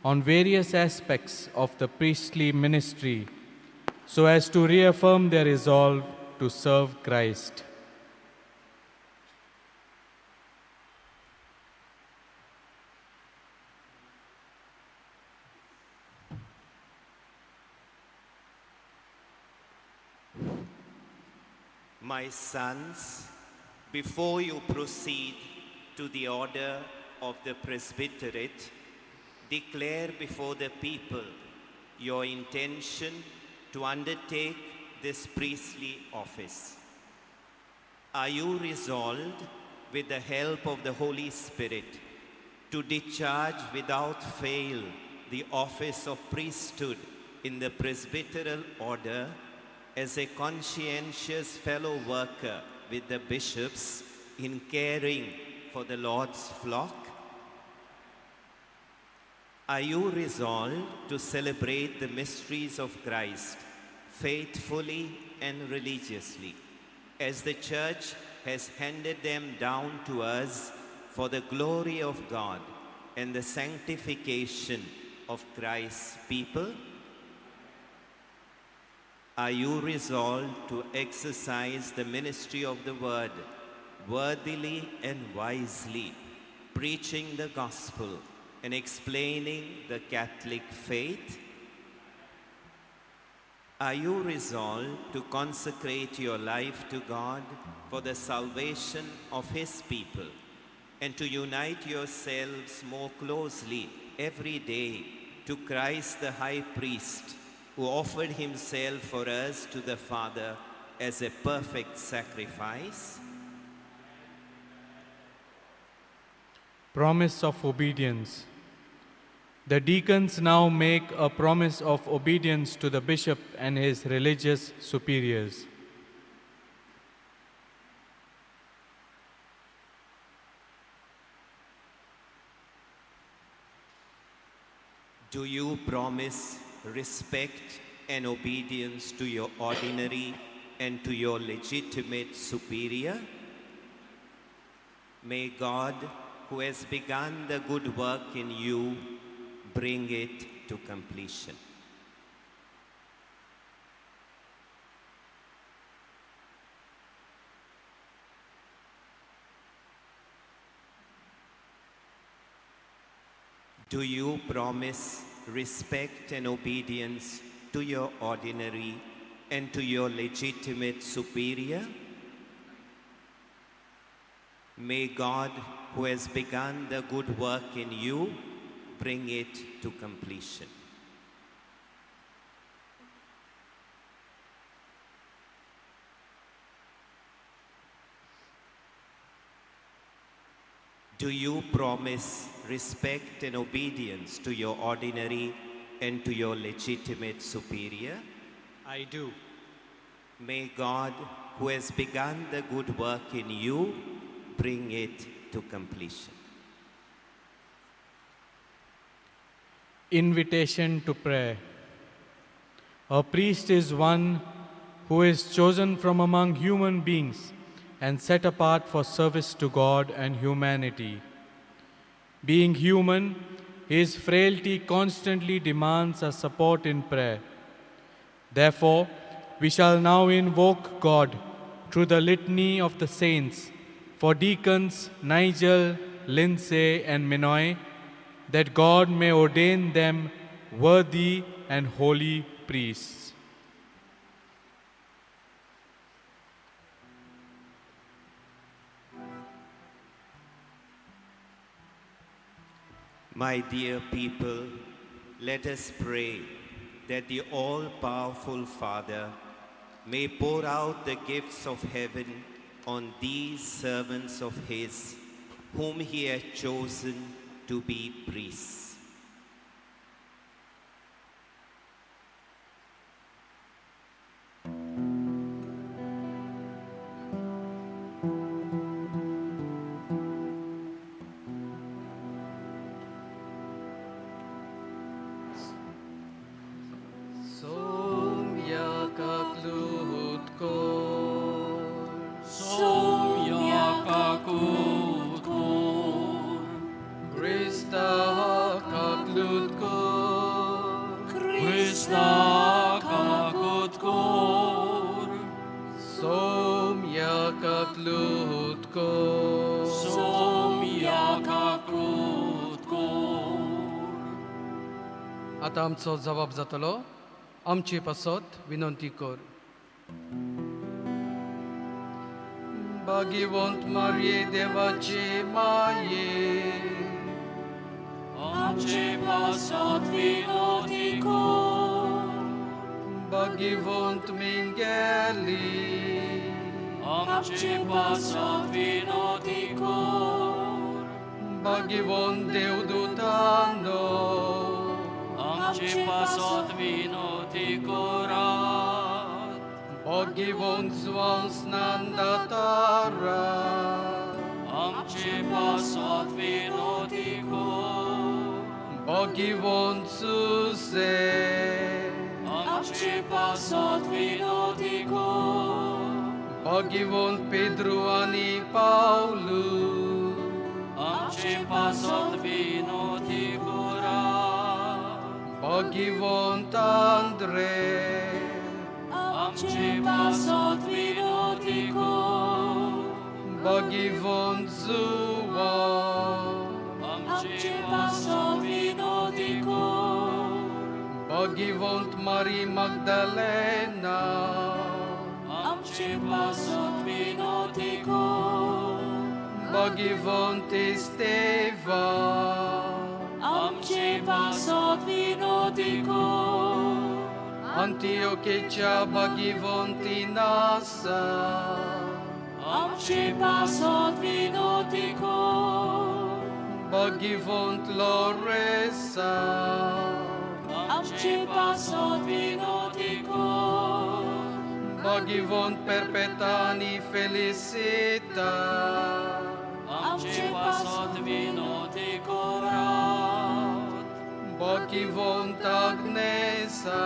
on various aspects of the priestly ministry so as to reaffirm their resolve to serve Christ. My sons, before you proceed to the order of the presbyterate, declare before the people your intention to undertake this priestly office. Are you resolved, with the help of the Holy Spirit, to discharge without fail the office of priesthood in the presbyteral order as a conscientious fellow worker with the bishops in caring for the Lord's flock? Are you resolved to celebrate the mysteries of Christ faithfully and religiously, as the Church has handed them down to us for the glory of God and the sanctification of Christ's people? Are you resolved to exercise the ministry of the Word worthily and wisely, preaching the gospel and explaining the Catholic faith? Are you resolved to consecrate your life to God for the salvation of His people and to unite yourselves more closely every day to Christ the High Priest, who offered Himself for us to the Father as a perfect sacrifice? Promise of obedience. The deacons now make a promise of obedience to the bishop and his religious superiors. Do you promise respect and obedience to your ordinary and to your legitimate superior? May God, who has begun the good work in you, bring it to completion. Do you promise respect and obedience to your ordinary and to your legitimate superior? May God, who has begun the good work in you, bring it to completion. Do you promise respect and obedience to your ordinary and to your legitimate superior? I do. May God, who has begun the good work in you, bring it to completion. Invitation to prayer. A priest is one who is chosen from among human beings and set apart for service to God and humanity. Being human, his frailty constantly demands our support in prayer. Therefore, we shall now invoke God through the litany of the saints for deacons Nigel, Lindsay, and Minoy, that God may ordain them worthy and holy priests. My dear people, let us pray that the all-powerful Father may pour out the gifts of heaven on these servants of His, whom He has chosen to be priests. आता आमचो जबाब जातलो आमची पासत विनंती कर भाग्यवंत मारिये देवाचे माये आमचे पासत विनंती कर भाग्यवंत मिंगेली आमचे पासत विनंती कर भाग्यवंत देवदूतांनो आमचे पासत विनंती करात भाग्यवंत स्वांसनांदातारा आमचे पासत विनंती कर भाग्यवंत सुसे आमचे पासत विनंती कर भाग्यवंत पेद्रो आनी पावलू आमचे पासत विनंती करात भाग्यवंत आंद्रे आमचे पासत विनंती कर भाग्यवंत जुवा आमचे पासत विनंती कर भाग्यवंत मारी magdalena आमचे पासत विनंती कर भाग्यवंत Estevan आमचे पासत विनंती कर Antiochecia भाग्यवंती नासा आमचे पासत विनंती कर भाग्यवंत Loresa आमचे पासत विनंती कर भाग्यवंत Perpetani Felicita आमचे पासत विनंती करात भाग्यवंत Agnesa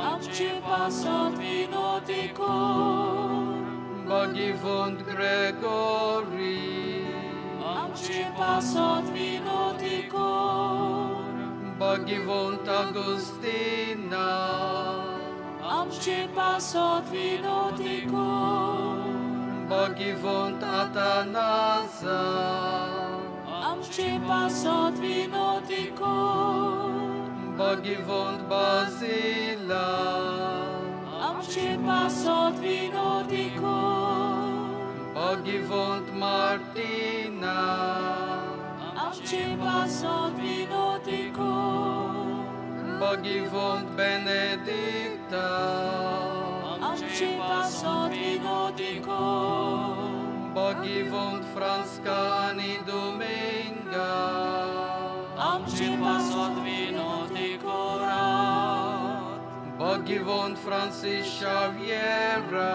आमचे पासत विनंती कर भाग्यवंत Gregory आमचे पासत विनंती कर Bhagavant Agustina, आमचे पासत विनोदी कर Bhagavant Athanasa, आमचे पासत विनोदी कर Bhagavant Basila, आमचे पासत विनोदी कर Bhagavant Martina, आमचे पासत विनोदी कर Bhagavant Benedicta, आमचे पासत विनोदी कर Bhagavant Franscani Dominga, आमचे पासत विनोदी करात Bhagavant Francis Xaviera,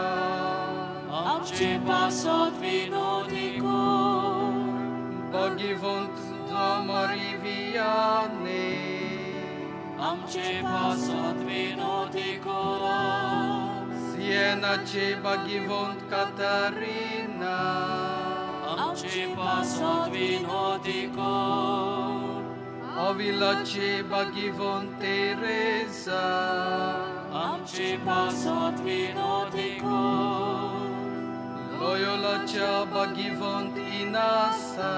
आमचे पासत विनोदी कर Bhagavant Damari Vianney, आमचे पासत विनोदी करात Sienace Bhagavant Katarina, आमचे पासत विनोदी कर Avilace Bhagavant Teresa, आमचे पासत विनोदी कर Loyolace Bhagavant Inasa,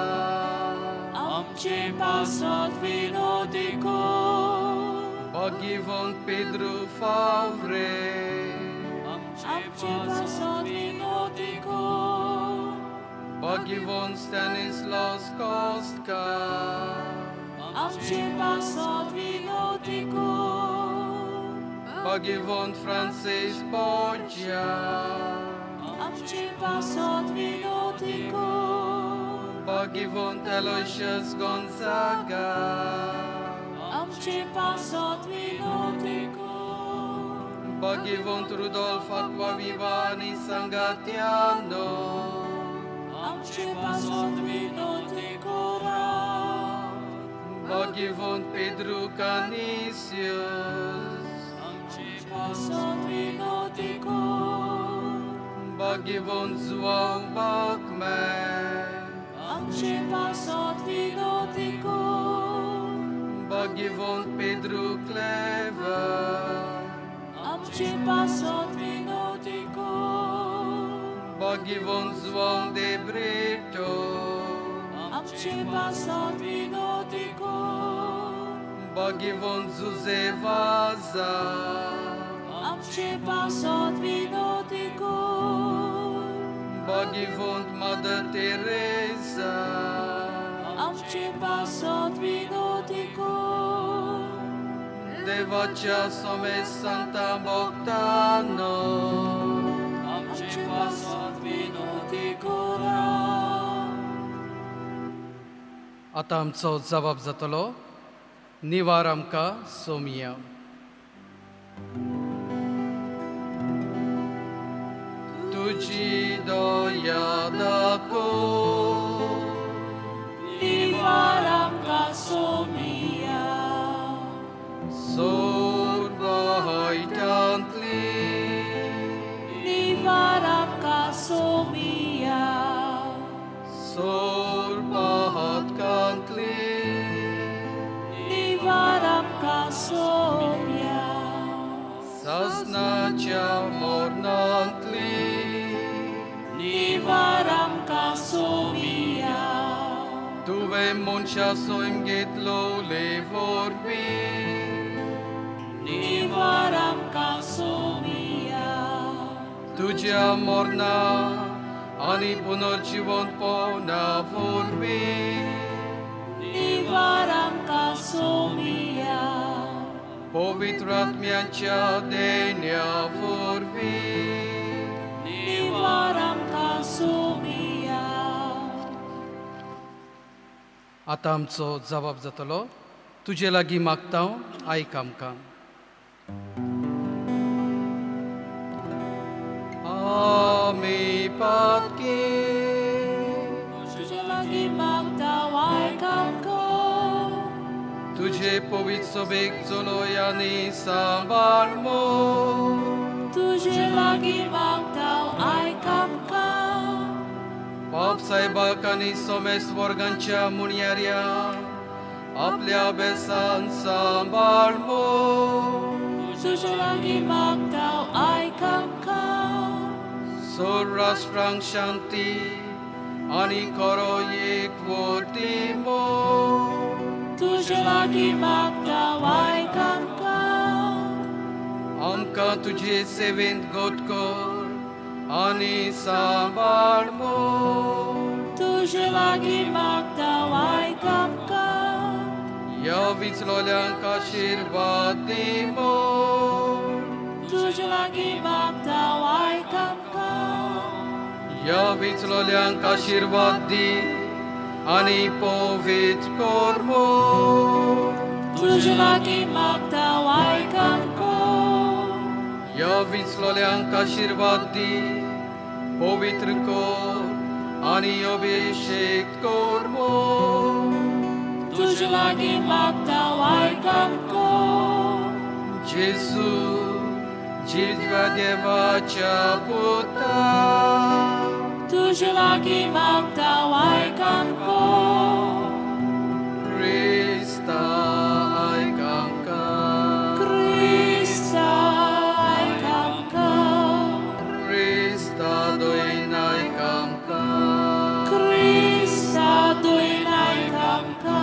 आमचे पासत विनोदी कर Bhagavant Pedro Favre, आमचे पासत विनोदी कर Bhagavant Stanislaus Kostka, आमचे पासत विनोदी कर Bhagavant Francis Borgia, आमचे पासत विनोदी कर Bhagavant Aloysius Gonzaga, आमचे पासत विनोदी कर Bhagavant Rudolf Acquavivani Sangatiano, आमचे पासत विनोदी करात Bhagavant Pedro Canisius, आमचे पासत विनोदी कर Bhagavant João Bachman, आमचे पासत विनोदी कर Bhagavant Pedro Clever, आमचे पासत विनोदी कर Bhagavant João de Brito, आमचे पासत विनोदी कर Bhagavant José Vaza, आमचे पासत विनोदी कर Bhagavant Mother Teresa, आमचे पासत विनोदी कर Devacha Some Santa Bogdano, आमचे पासत विनोदी करात आता आमचो जबाब जातलो निवार आमकां सोमिया. तुजी दया दाखोव, निवार आमकां सोमिया सर्व हैटांतली निवार आमकां सोमिया सर्व हातकांतली निवार आमकां सोमिया सासनाच्या मोरणांतली निवार आमकां सोमिया तुवें मनशा सोयम घेतलो लेवरवी निवार आमकां सोमिया तुज्या मोरणा आनी पुनर्जीवन पोवना वरवीं निवार आमकां सोमिया पवित्र आत्म्याच्या देण्या वरवीं निवार आमकां सोमिया आतां आमचो जबाब जातलो तुजे लागीं मागता आयक आमकां. आमी पातकी तुजे लागीं मागता आयक आमकां तुझे पवित्र सोबेक चलोय आनी सांबाळ तुजे लागीं मागता आयक आमकां बाब साहेबाक आनी सोमेस वर्गांच्या मुणयाऱ्या आपल्या बेसान सांभाळमो तुझ्या लागी मागताव आयकामका सर्वराष्ट्रांक शांती आणि खरो एकवटीमो तुझ्या लागी मागताव आयकामका आमकां तुजे सेवेंत घोट कर आणि सांभाळमो तुझ्या लागी मागताव आयकामका ह्या विचलोल्यांक आशीर्वाद दिमो तुझ्या लागी मागताव आयकामका ह्या विचलोल्यांक आशीर्वाद दी आणि पवित्र करमो तुझ्या लागी मागताव आयकामका ह्या विचलोल्यांक आशीर्वाद दी पवित्र कर आणि अभिषेक करमो तुझ्या लागी मागताव आयकामका जेजू जिवा देवाच्या पुता तुझ्या लागी मागताव आयकामका क्रिस्ता आयकामका Krista आयकामका क्रिस्ता दोन आयकामका Krista doin आयकामका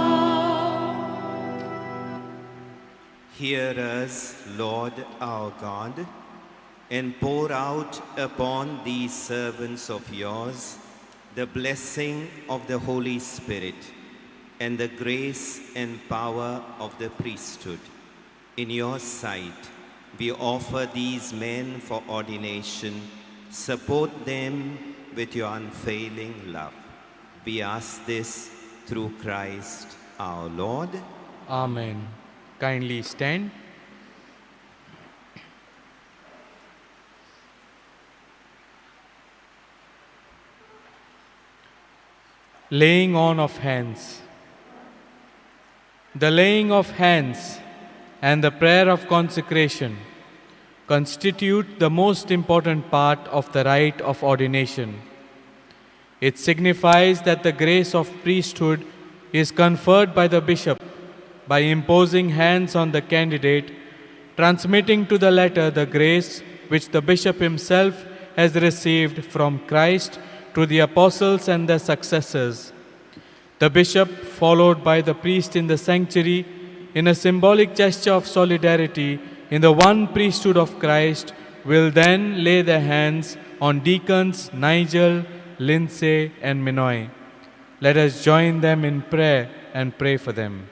Hear us, Lord our God, and pour out upon these servants of yours the blessing of the Holy Spirit and the grace and power of the priesthood. In your sight, we offer these men for ordination. Support them with your unfailing love. We ask this through Christ our Lord. Amen. Kindly stand. Laying on of hands. The laying of hands and the prayer of consecration constitute the most important part of the rite of ordination. It signifies that the grace of priesthood is conferred by the bishop by imposing hands on the candidate, transmitting to the latter the grace which the bishop himself has received from Christ to the apostles and their successors. The bishop, followed by the priest in the sanctuary, in a symbolic gesture of solidarity in the one priesthood of Christ, will then lay their hands on deacons Nigel, Lindsay, and Minoy. Let us join them in prayer and pray for them.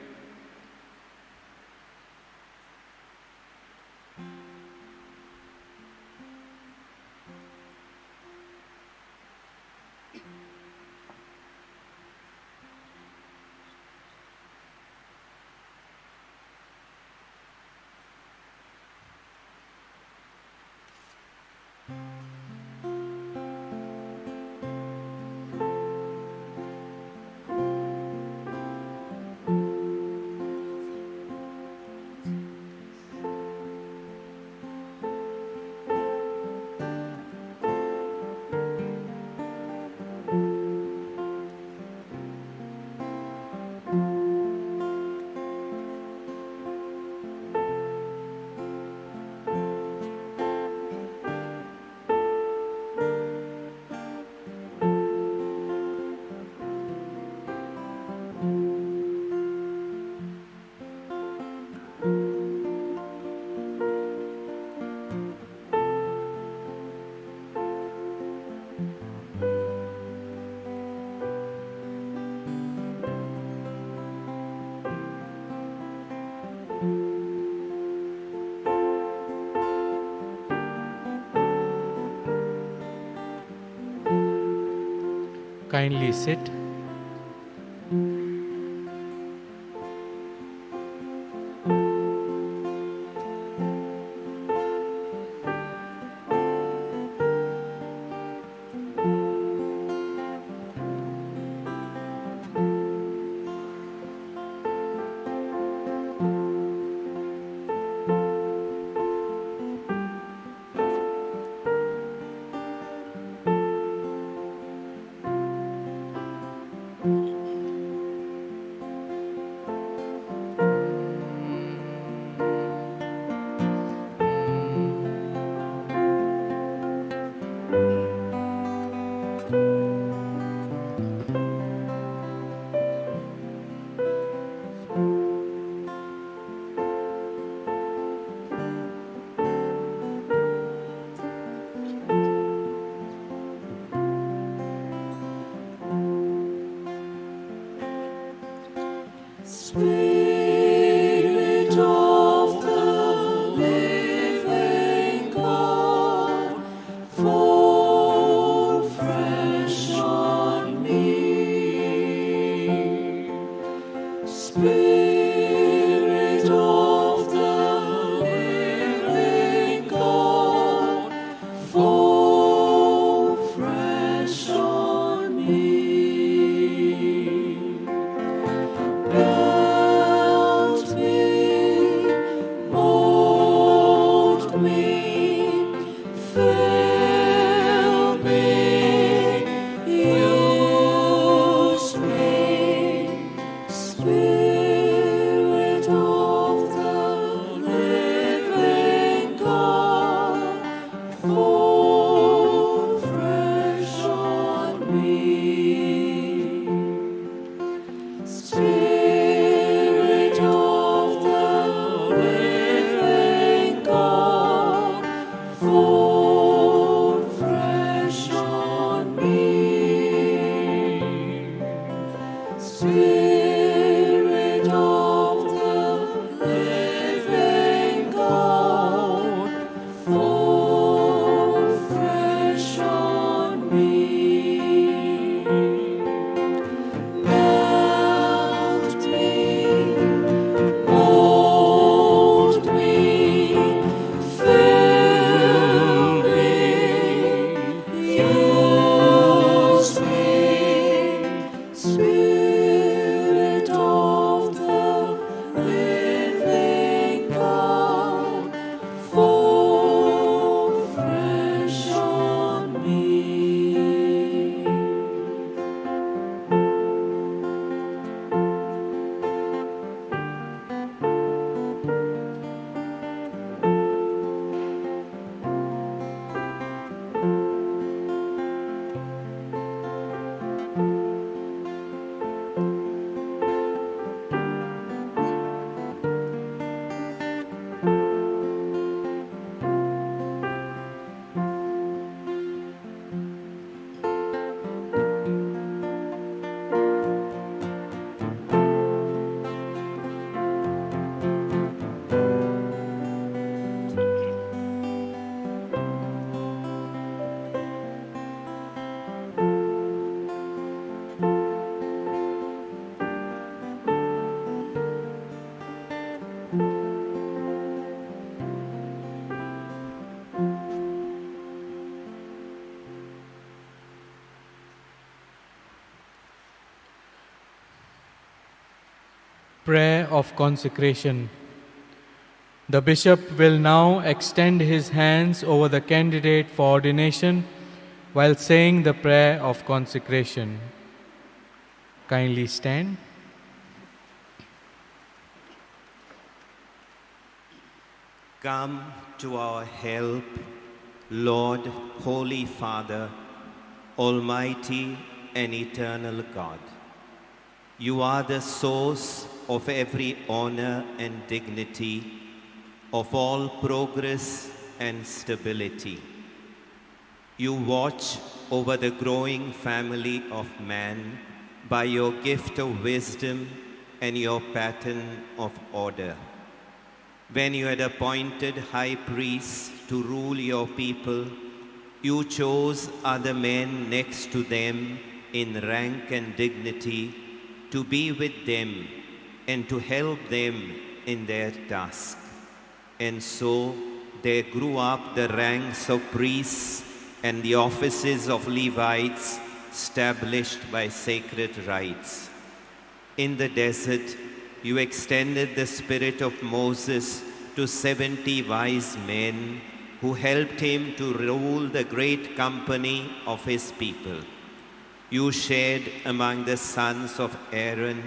Kindly sit. Prayer of consecration. The bishop will now extend his hands over the candidate for ordination while saying the prayer of consecration. Kindly stand. Come to our help, Lord, Holy Father, Almighty and eternal God. You are the source of every honor and dignity, of all progress and stability. You watch over the growing family of man by your gift of wisdom and your pattern of order. When you had appointed high priests to rule your people, you chose other men next to them in rank and dignity to be with them and to help them in their task. And so there grew up the ranks of priests and the offices of Levites established by sacred rites. In the desert, you extended the spirit of Moses to 70 wise men who helped him to rule the great company of his people. You shared among the sons of Aaron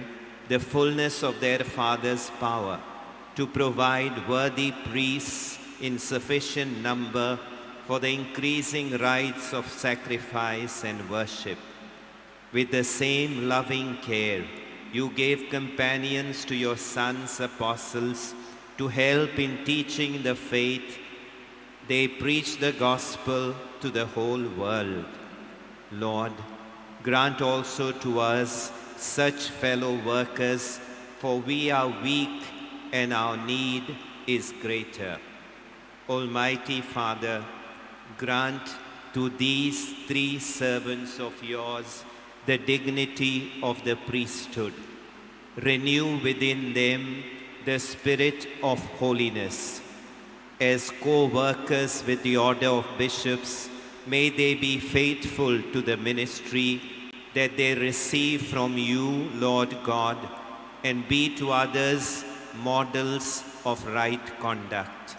the fullness of their father's power to provide worthy priests in sufficient number for the increasing rites of sacrifice and worship. With the same loving care, you gave companions to your sons' apostles to help in teaching the faith. They preached the gospel to the whole world. Lord, grant also to us such fellow workers, for we are weak and our need is greater. Almighty Father, grant to these three servants of yours the dignity of the priesthood. Renew within them the spirit of holiness. As co-workers with the order of bishops, may they be faithful to the ministry that they receive from you, Lord God, and be to others models of right conduct.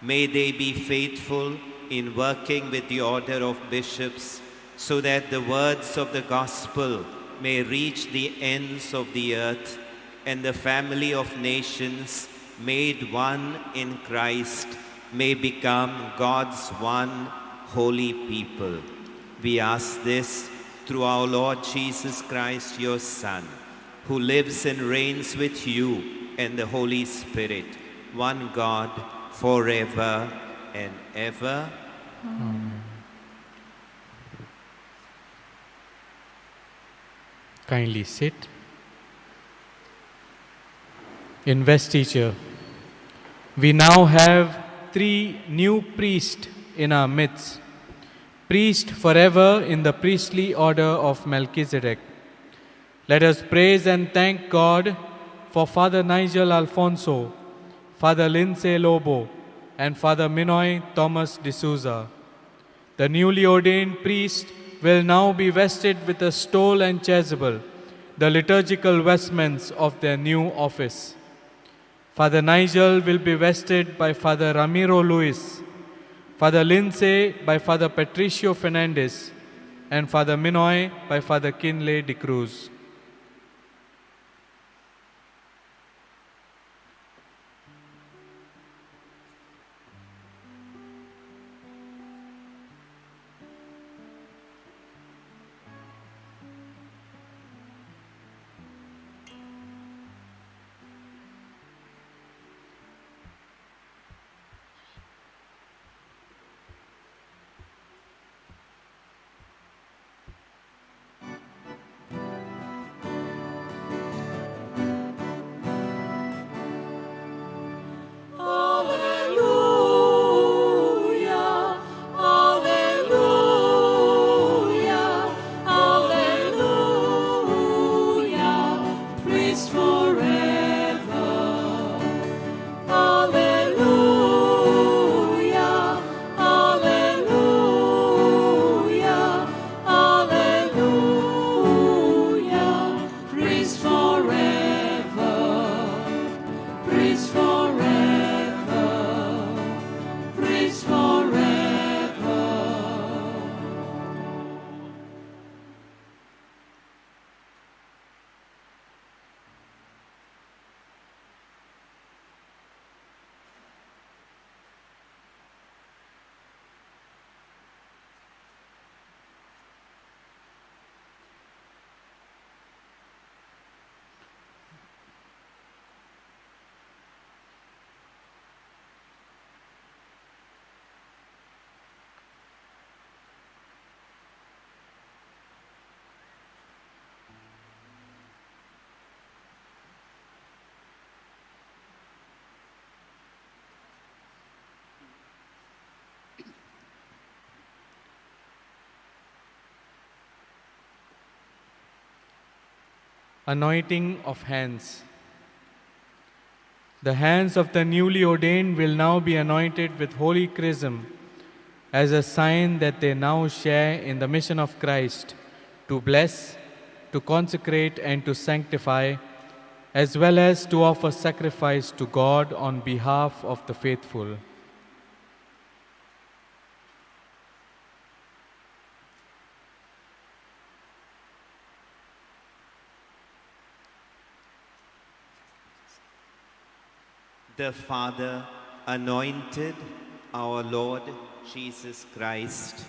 May they be faithful in working with the order of bishops, so that the words of the gospel may reach the ends of the earth, and the family of nations, made one in Christ, may become God's one holy people. We ask this through our Lord Jesus Christ, your Son, who lives and reigns with you and the Holy Spirit, one God, forever and ever. Kindly sit. Investiture. We now have 3 new priests in our midst. Priest forever in the priestly order of Melchizedek. Let us praise and thank God for Father Nigel Alfonso, Father Lindsay Lobo, and Father Minoy Thomas D'Souza. The newly ordained priest will now be vested with a stole and chasuble, the liturgical vestments of their new office. Father Nigel will be vested by Father Ramiro Luis, Father Lindsay by Father Patricio Fernandez, and Father Minoy by Father Kinley de Cruz. Anointing of hands. The hands of the newly ordained will now be anointed with holy chrism as a sign that they now share in the mission of Christ to bless, to consecrate, and to sanctify, as well as to offer sacrifice to God on behalf of the faithful. The Father anointed our Lord Jesus Christ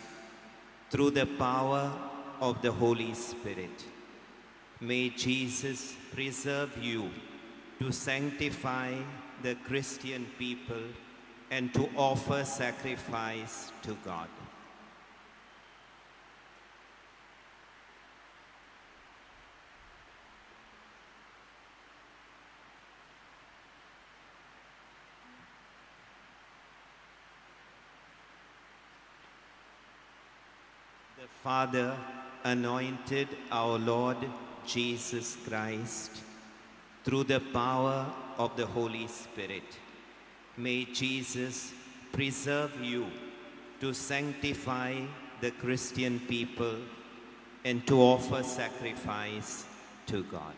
through the power of the Holy Spirit. May Jesus preserve you to sanctify the Christian people and to offer sacrifice to God. The Father anointed our Lord Jesus Christ through the power of the Holy Spirit. May Jesus preserve you to sanctify the Christian people and to offer sacrifice to God.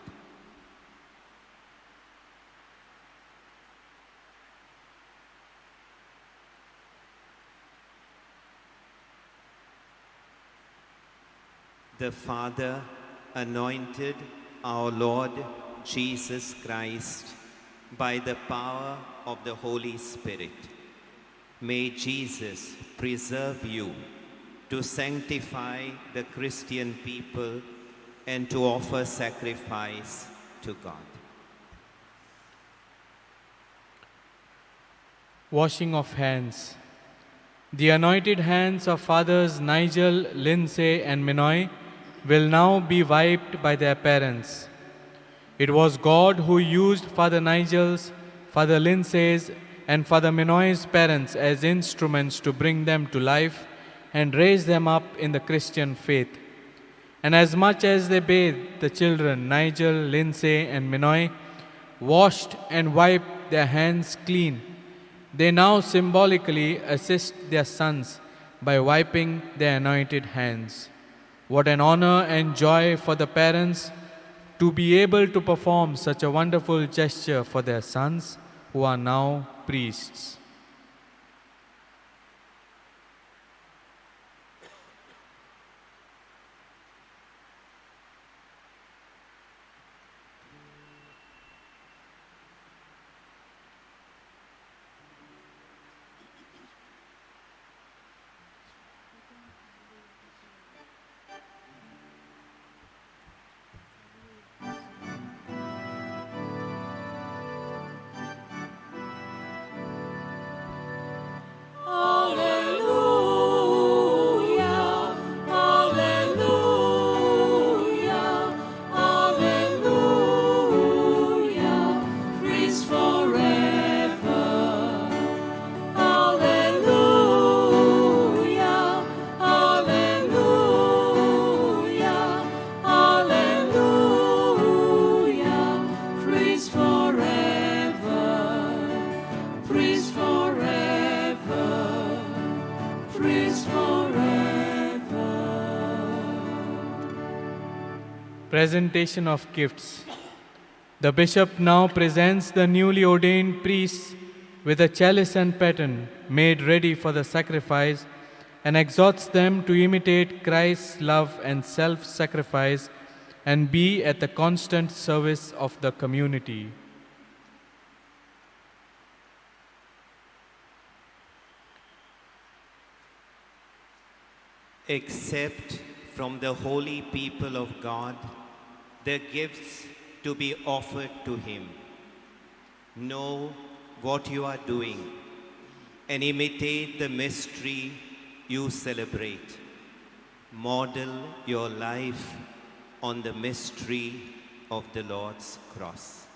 The Father anointed our Lord Jesus Christ by the power of the Holy Spirit. May Jesus preserve you to sanctify the Christian people and to offer sacrifice to God. Washing of hands. The anointed hands of Fathers Nigel, Lindsay, and Minoy will now be wiped by their parents. It was God who used Father Nigel's, Father Lindsay's, and Father Minoy's parents as instruments to bring them to life and raise them up in the Christian faith. And as much as they bathed the children, Nigel, Lindsay, and Minoy, washed and wiped their hands clean, they now symbolically assist their sons by wiping their anointed hands. What an honor and joy for the parents to be able to perform such a wonderful gesture for their sons who are now priests. Alleluia, alleluia, alleluia, praise forever. Alleluia, alleluia, alleluia, praise forever, praise forever, praise forever. Presentation of gifts. The bishop now presents the newly ordained priests with a chalice and paten made ready for the sacrifice and exhorts them to imitate Christ's love and self-sacrifice and be at the constant service of the community. Accept from the holy people of God the gifts to be offered to Him. Know what you are doing and imitate the mystery you celebrate. Model your life on the mystery of the Lord's cross.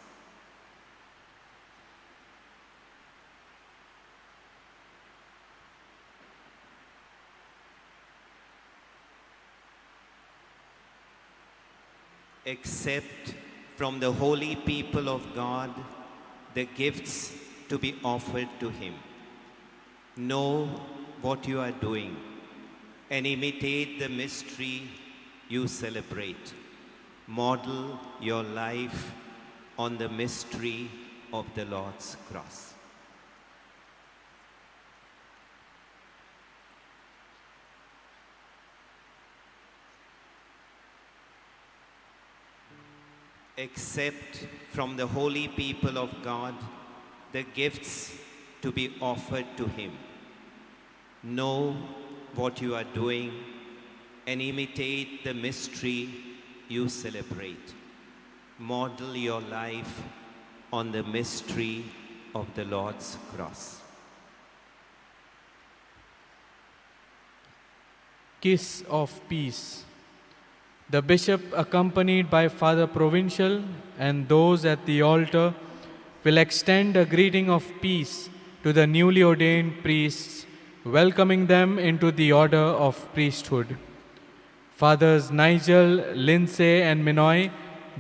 Accept from the holy people of God the gifts to be offered to him. Know what you are doing and imitate the mystery you celebrate. Model your life on the mystery of the Lord's cross. Accept from the holy people of God the gifts to be offered to him. Know what you are doing and imitate the mystery you celebrate. Model your life on the mystery of the Lord's cross. Kiss of peace. The bishop, accompanied by Father Provincial and those at the altar, will extend a greeting of peace to the newly ordained priests, welcoming them into the order of priesthood. Fathers Nigel, Lindsay, and Minoy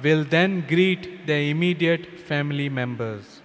will then greet their immediate family members.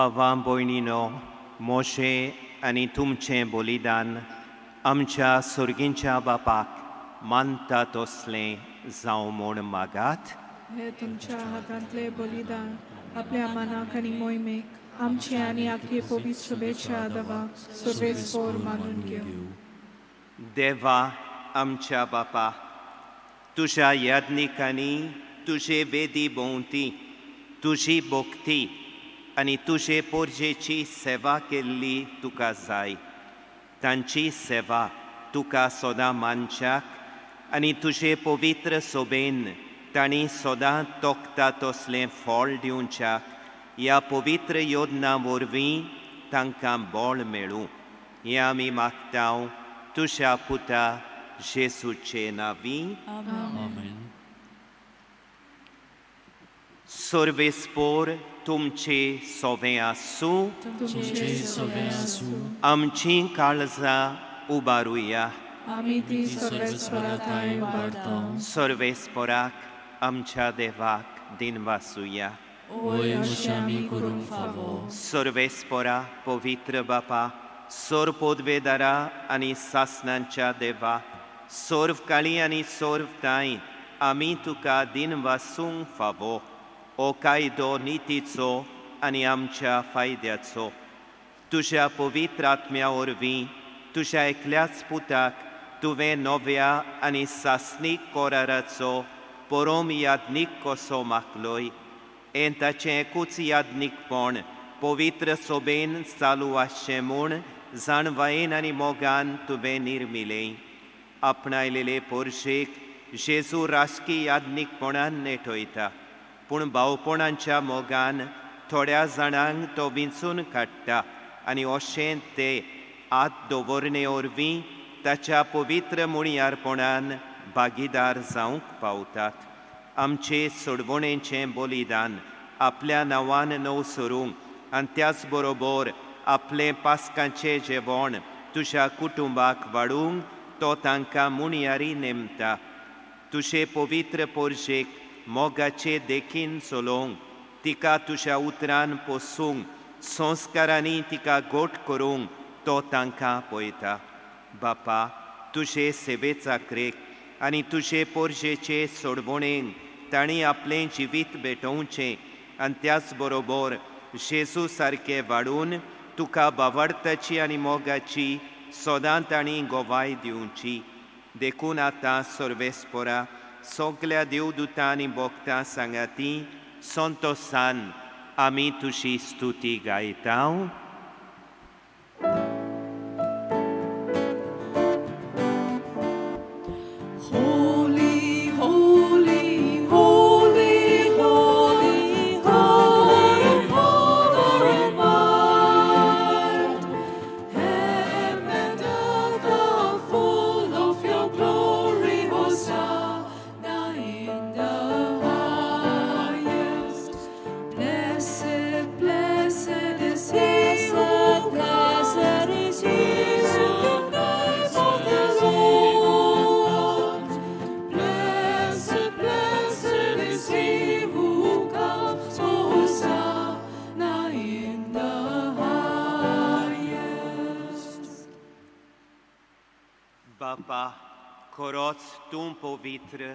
भावां भयणीनो, मोशे आनी तुमचें बलिदान आमच्या सुर्गींच्या बापाक मानता तसलें जावं म्हूण मागात. हे तुमच्या हातांतले बलिदान आपल्या मनाक आनी मोहिमेक आमची आनी आख्खे पवित्र सभेच्या आदाराक सर्वेस्पोर मानून घेऊ. देवा आमच्या बापा, तुज्या याज्ञिकांनी तुजे वेदी भोंवती तुजी भोक्ती आनी तुजे पोरजेची सेवा केल्ली तुका जाय. तांची सेवा तुका सदां मानच्याक आनी तुजे पवित्र सोबेन तांणी सदां तोखता तसलें फळ दिवच्याक ह्या पवित्र योजना वरवीं तांकां बळ मेळूं. हें आमी मागतांव तुज्या पुता जेसूचे नांवीं. सर्वेस्पोर तुमचे सोवें आसूं. आमचीं काळजां उबारुया. आमी ती सर्वेस्पराताय उबारतां. सर्वेस्पोराक आमच्या देवाक दिनवासुया. ओय अशें आमी करूंक फावो. सर्वेस्पोरा पवित्र बापा, सोर पोदवेदारा आनी सासणांच्या देवा, सोर्वकाळी आनी सोर्वताय आमी तुका दिनवासूंक फावो. ओ कायदो नितीचो आनी आमच्या फायद्याचो तुज्या पवित्र आत्म्या वरवीं तुज्या एकल्याच पुताक तुवें नव्या आनी सासणीक कोराराचो परम याज्ञीक कसो मागलोय. हें ताचें एकूच याज्ञीकपण पवित्र सोबेन चालू आसचें म्हूण जाणवायेन आनी मोगान तुवें निर्मिलें. आपणायलेले पोरशेक जेजू राजकी याज्ञीकपणान नेटयता, पूण भावपणांच्या मोगान थोड्या जाणांक तो विंचून काडटा आनी अशें ते आत दवरणे वरवीं ताच्या पवित्र मुणयारपणान भागीदार जावंक पावतात. आमचे सोडवणेचें बलिदान आपल्या नांवान नवसरूंक आनी त्याच बरोबर आपलें पास्काचें जेवण तुज्या कुटुंबाक वाडूंक तो तांकां मुणयारी नेमता. तुजे पवित्र पोरशेक मोगाचे देखीन चलोवंक, तिका तुज्या उतरान पोसूंक, संस्कारांनी तिका गोट करूंक तो तांकां पळयता. बापा, तुजे सेवे चाकरेक आनी तुजे पोरजेचे सोडवणेक तांणी आपलें जिवीत भेटोवचें आनी त्याच बरोबर जेजू सारकें वाडून तुका बावार्थाची आनी मोगाची सदां तांणी गोवाय दिवची. देखून आतां सर्वेस्पोरा सगल्या देवदूतां आनी भोक्तां सांगाती संतोसान आमी तुजी स्तुती गायतांव. बापा, खरोच तूं पवित्र,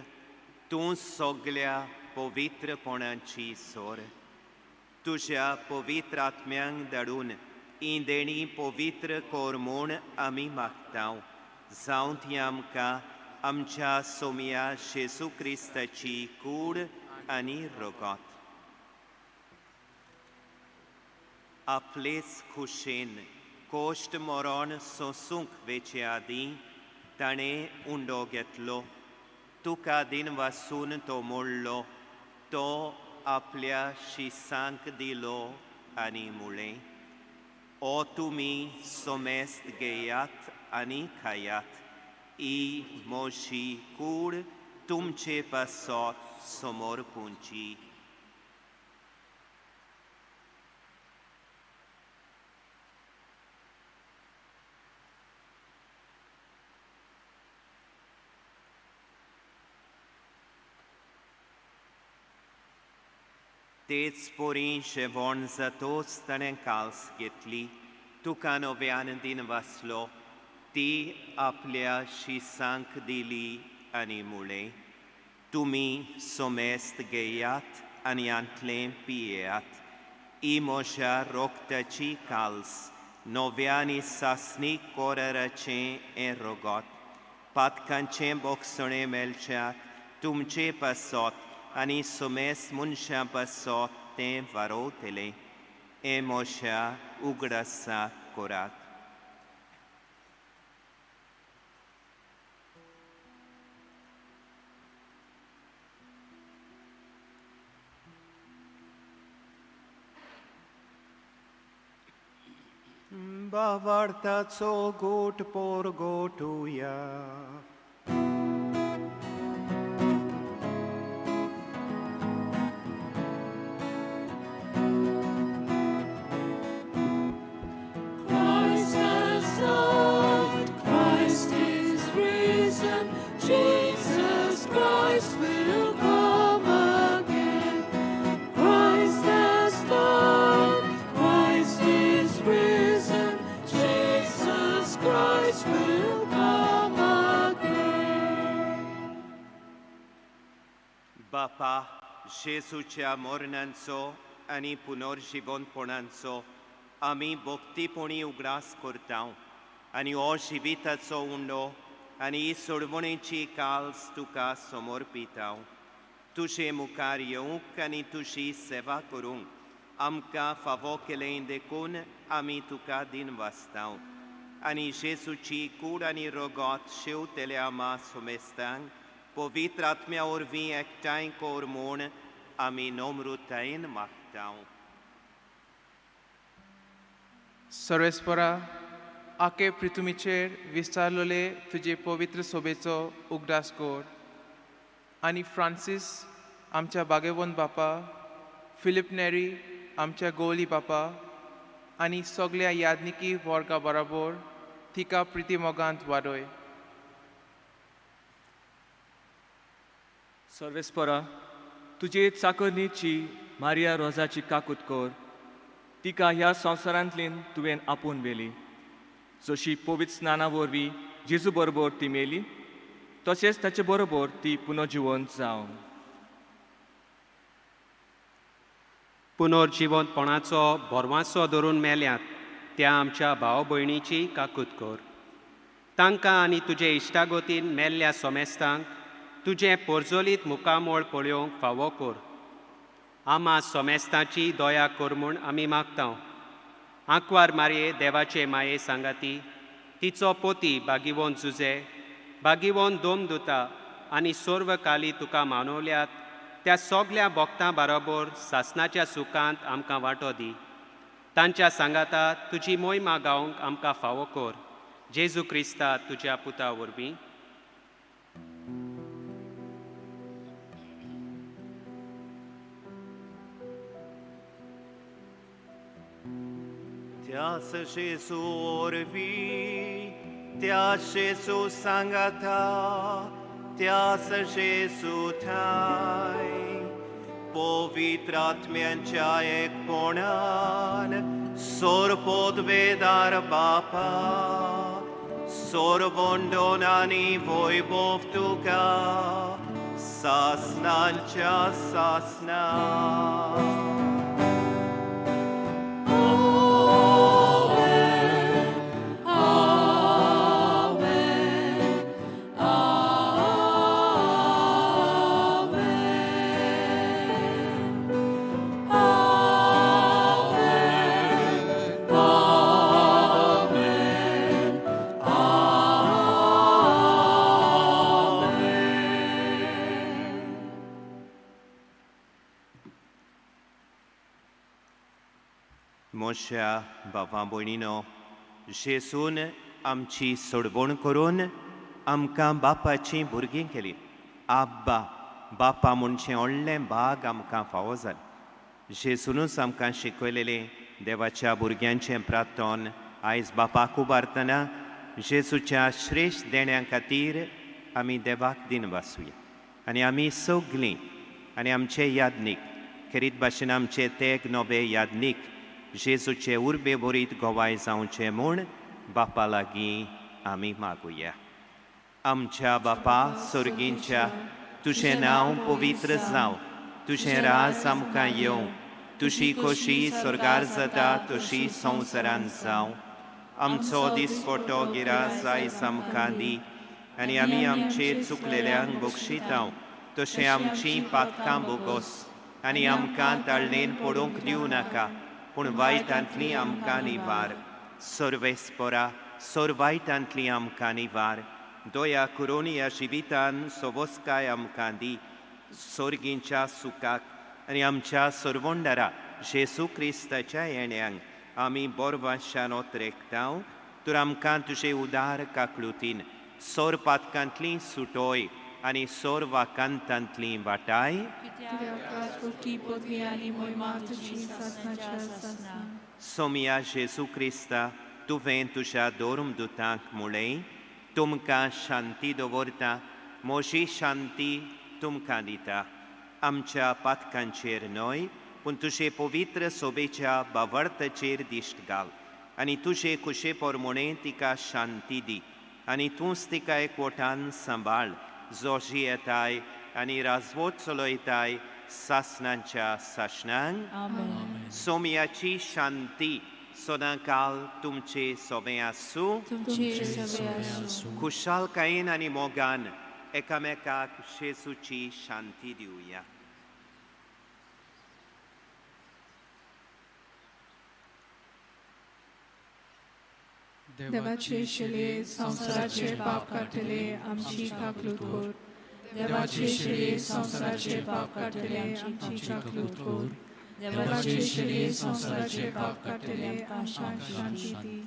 तूं सगल्या पवित्रपणाची सोर. तुज्या पवित्र आत्म्यांक धाडून ही देणी पवित्र कोर म्हूण आमी मागतांव. जावं ती आमकां आमच्या सोम्या जेजू क्रिस्ताची कूड आनी रगत. आपलेच खुशेन कोश्ट मरण सोंसूंक वेचे आदीं ताणें उंडो घेतलो. तुका दिनवासून तो मोडलो. तो आपल्या शिसांक दिलो आनी मुळें. ओ तुमी सोमेस्त घेयात आनी खायात. ही मोशी कूड तुमचे पासत समोर पुंची. तेच पोरी जेवण जातोच ताणें काल्स घेतली तुका नव्यान दिन वाचलो ती आपल्या शिसांक दिली आनी मुळे तुमी सोमेस्त घेयात आनी आंतलें पियेयात ही म्हज्या रोगताची काल्स नव्यानी सासणी कोराराचें हें रोगोत पातकांचें बोगसणें मेलच्याक तुमचे पासत आनी सोमेस्त मनशां पासत तें वारोतलें हें म्हज्या उगडासा कोरात. Bavartaco gut por gotuja. Christ has died, Christ is risen, Jesus Christ will come again. Christ has died, Christ is risen, Jesus Christ will come again. बापा जेसूच्या मोरणांचो आनी पुनर्जीवनपणांचो आमी भक्तीपणी उगडास करतांव आनी हो जिविताचो उंडो आनी ही सोडवणेची काल्स तुका समर्पितांव. तुजे मुखार येवंक आनी तुजी सेवा करूंक आमकां फावो केलें देखून आमी तुका दिन वाचतांव आनी जेसूची कूड आनी रोगोत शेवतेल्या मा सोमेस्तांक पवित्र आत्म्या वरवीं एकठांय कोर म्हूण आमी नम्रतायेन मागतांव. सर्वेस्परा आखे पृथ्वीचेर विस्तारलेले तुजे पवित्र सोबेचो उगडास कर आनी फ्रांसीस आमच्या बागेवंत बापा फिलिप नेरी आमच्या गोवली बापा आनी सगळ्या यादनिकी वर्गा बरोबर तिका प्रिती मोगांत वाडय. सर्वेस्परा तुजे चाकरणीची मारिया रोजाची काकूत कर तिका ह्या संवसारांतल्यान तुवें आपोवन व्हेली जशी पवित्र स्नाना वरवीं जेजू बरोबर ती मेली तशेंच ताचे बरोबर ती पुनर्जिवंत जावं. पुनर्जिवंतपणाचो बोरवांचो धरून मेल्यात त्या आमच्या भाव भयणीची काकूत कर. तांकां आनी तुजे इश्टागोतीन मेल्ल्या सोमेस्तांक तुजें पोरजोलीत मुखामोळ पळोवंक फावो कर. आमा सोमेस्तांची दया कर म्हूण आमी मागतांव. आंकवार मारये देवाचे माये सांगाती तिचो पोती बागिवोन जुजे बागिवोन दोमदुता आनी सर्व काली तुका मानवल्यात त्या सगळ्या भक्तां बरोबर सासणाच्या सुखांत आमकां वांटो दी. तांच्या सांगाता तुजी मोहिमा गावंक आमकां फावो कर. जेजू क्रिस्ता तुज्या पुता वरवीं. त्यास जेजू वरवीं त्यास जेजू सांगाता त्यास जेजू ठाय पवित्र आत्म्यांच्या एकपणान सोरपोदवेदार बापा सोरवोंडोन आनी वैभव तुका सासणांच्या सासना. मोशा बाबा भयणीनो जेसून आमची सोडवण करून आमकां बापाची भुरगीं केली. आब्बा बापा म्हणचें व्हडलें भाग आमकां फावो जालें. जेसूनच आमकां शिकयलेलें देवाच्या भुरग्यांचें प्रार्थन आयज बापाक उबारतना जेसूच्या श्रेश्ठ देण्यां खातीर आमी देवाक दिन वाचुया आनी आमी सगळीं आनी आमचे यादनीक खेरीत भाशेन आमचे तेग नवे यादनीक जेजूचे उर्बे बोरीत गोवाय जावचे म्हूण बापा लागीं आमी मागुया. आमच्या बापा सर्गींच्या तुजें नांव पवित्र जावं, तुजें राज आमकां येवं, तुजी खोशी स्वर्गार जाता तशी संवसारांत जावं. आमचो दिसपट्टो गिरास आयज आमकां दी आनी आमी आमचे चुकलेल्यांक बक्षितांव तशें आमचीं पातकां बोगोस आनी आमकां ताळणेन पडूंक दिवं नाका पूण वायटांतलीं आमकां निवार. सर्वेस्परा वायटांतलीं आमकां निवार. दया करून ह्या जिवितान सोबोसकाय आमकां दी सर्गींच्या सुखाक आनी आमच्या सर्वोंडारा जेजू क्रिस्ताच्या येण्याक आमी बोरवाशान ओतरेकतांव. तर आमकां तुजे उदार काकळुतीन सोर पातकांतलीं सुटोय आनी सोर वाकांतांतलीं वाटाय. सोमिया जेजू क्रिस्ता तुवें तुज्या दोरमदुतांक म्हळें तुमकां शांती दवरता, म्हजी शांती तुमकां दिता. आमच्या पातकांचेर न्हय पूण तुजे पवित्र सोबेच्या बावर्ताचेर दिश्ट घाल आनी तुजे कुशे पोरमोणे तिका शांती दी आनी तूंच तिका एकवटान सांबाळ जो जियेताय आनी राजवट चलयताय सासणांच्या सासणांक. सोमयाची शांती सदांकाल तुमचे सोबे आसूं. खुशालकायेन आनी मोगान एकामेकाक जेजूची शांती दिवया. देवाचे शिले संसाराचे पाप काटले आमची काकलूत कोर. देवाचे शिले संसाराचे पाप काटले आमची काकलूत कोर. देवाचे शिले संसाराचे पाप काटले आमकां शांती दी.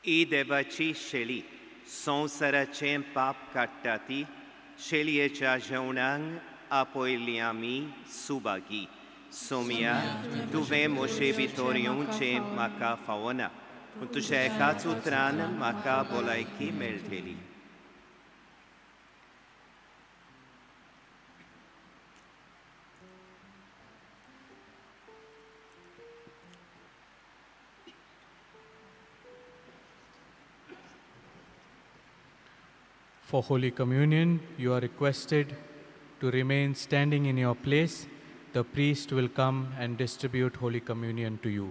ही देवाची शेळी संवसाराचें पाप काडटा ती शेळयेच्या जेवणांक आपयली आमी सुभागी. सोमिया तुवें म्हजे भितर येवचें म्हाका फावना पूण तुज्या एकाच उतरान म्हाका भलायकी मेळटली. For Holy Communion, you are requested to remain standing in your place. The priest will come and distribute Holy Communion to you.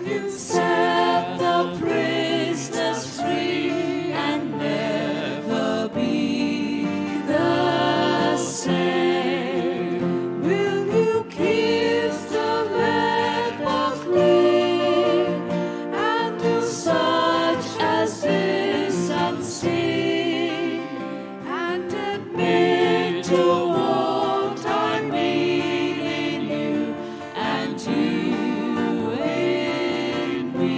You set the prisoners free and never be the same. Will you kiss the lepers clean and do such as this unseen and admit to what I mean in you and you in me?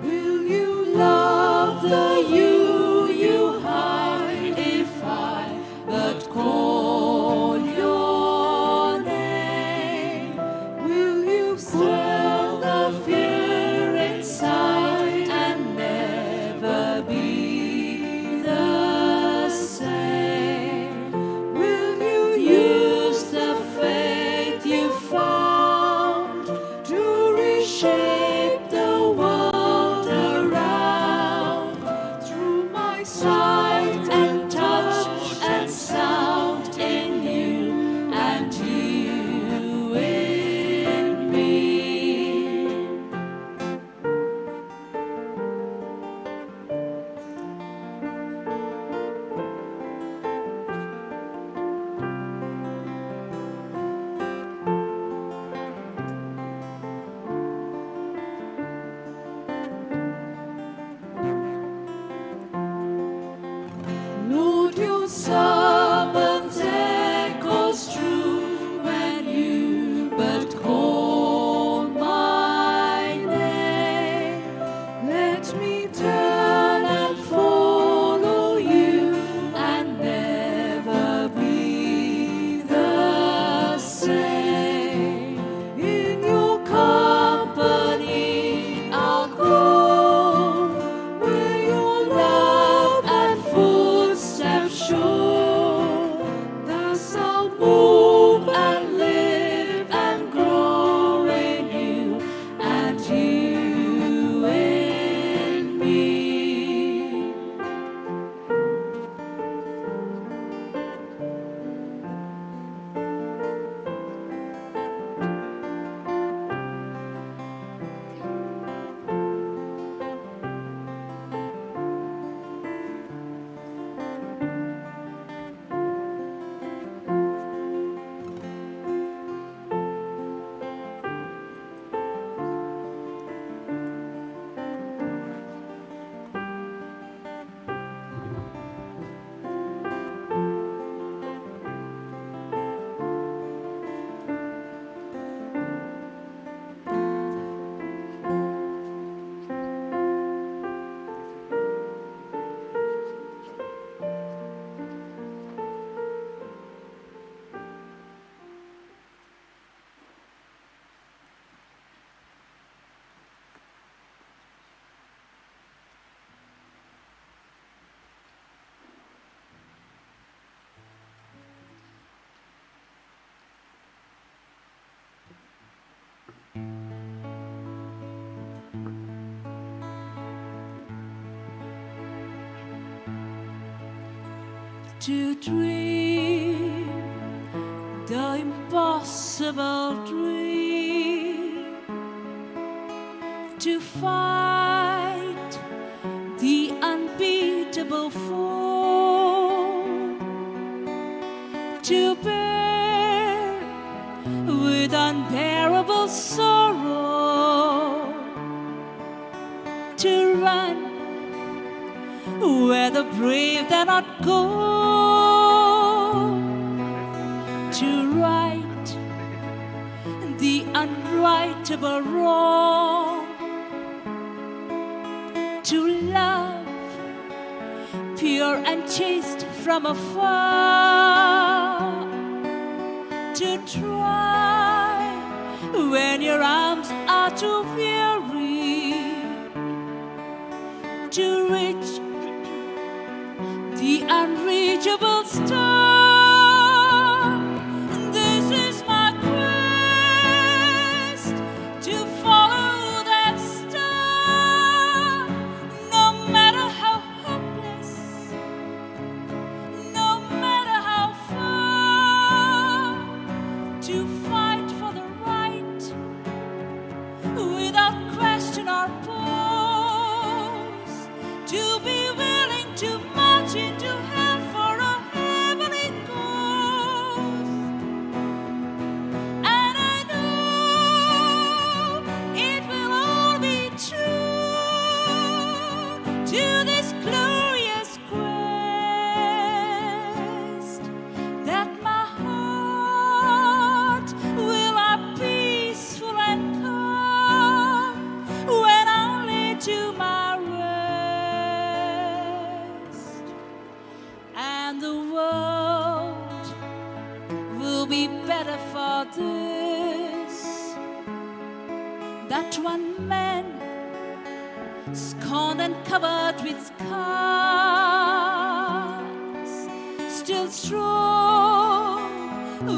Will you love the you hide if I but call your name? Will you still the fear inside and never be the same? Will you use the faith you found to reshape the world around through my sight and touch and sound in you and you in me? Lord, your summons echoes true when you but call my name. Let me turn and follow you and never be the same. In your company I'll go where your love and footsteps show. Thus I'll move and live and grow in you and you in me. To dream the impossible dream, to fight the unbeatable foe, to bear with unbearable sorrow, to run where the brave dare not go, to right the unrightable wrong, to love pure and chaste from afar, to try when your arms are too weary, to reach the unreachable star. be better for this. That one man, scorned and covered with scars, still strong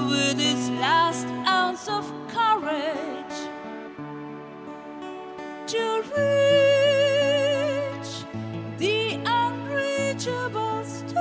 with his last ounce of courage to reach the unreachable star.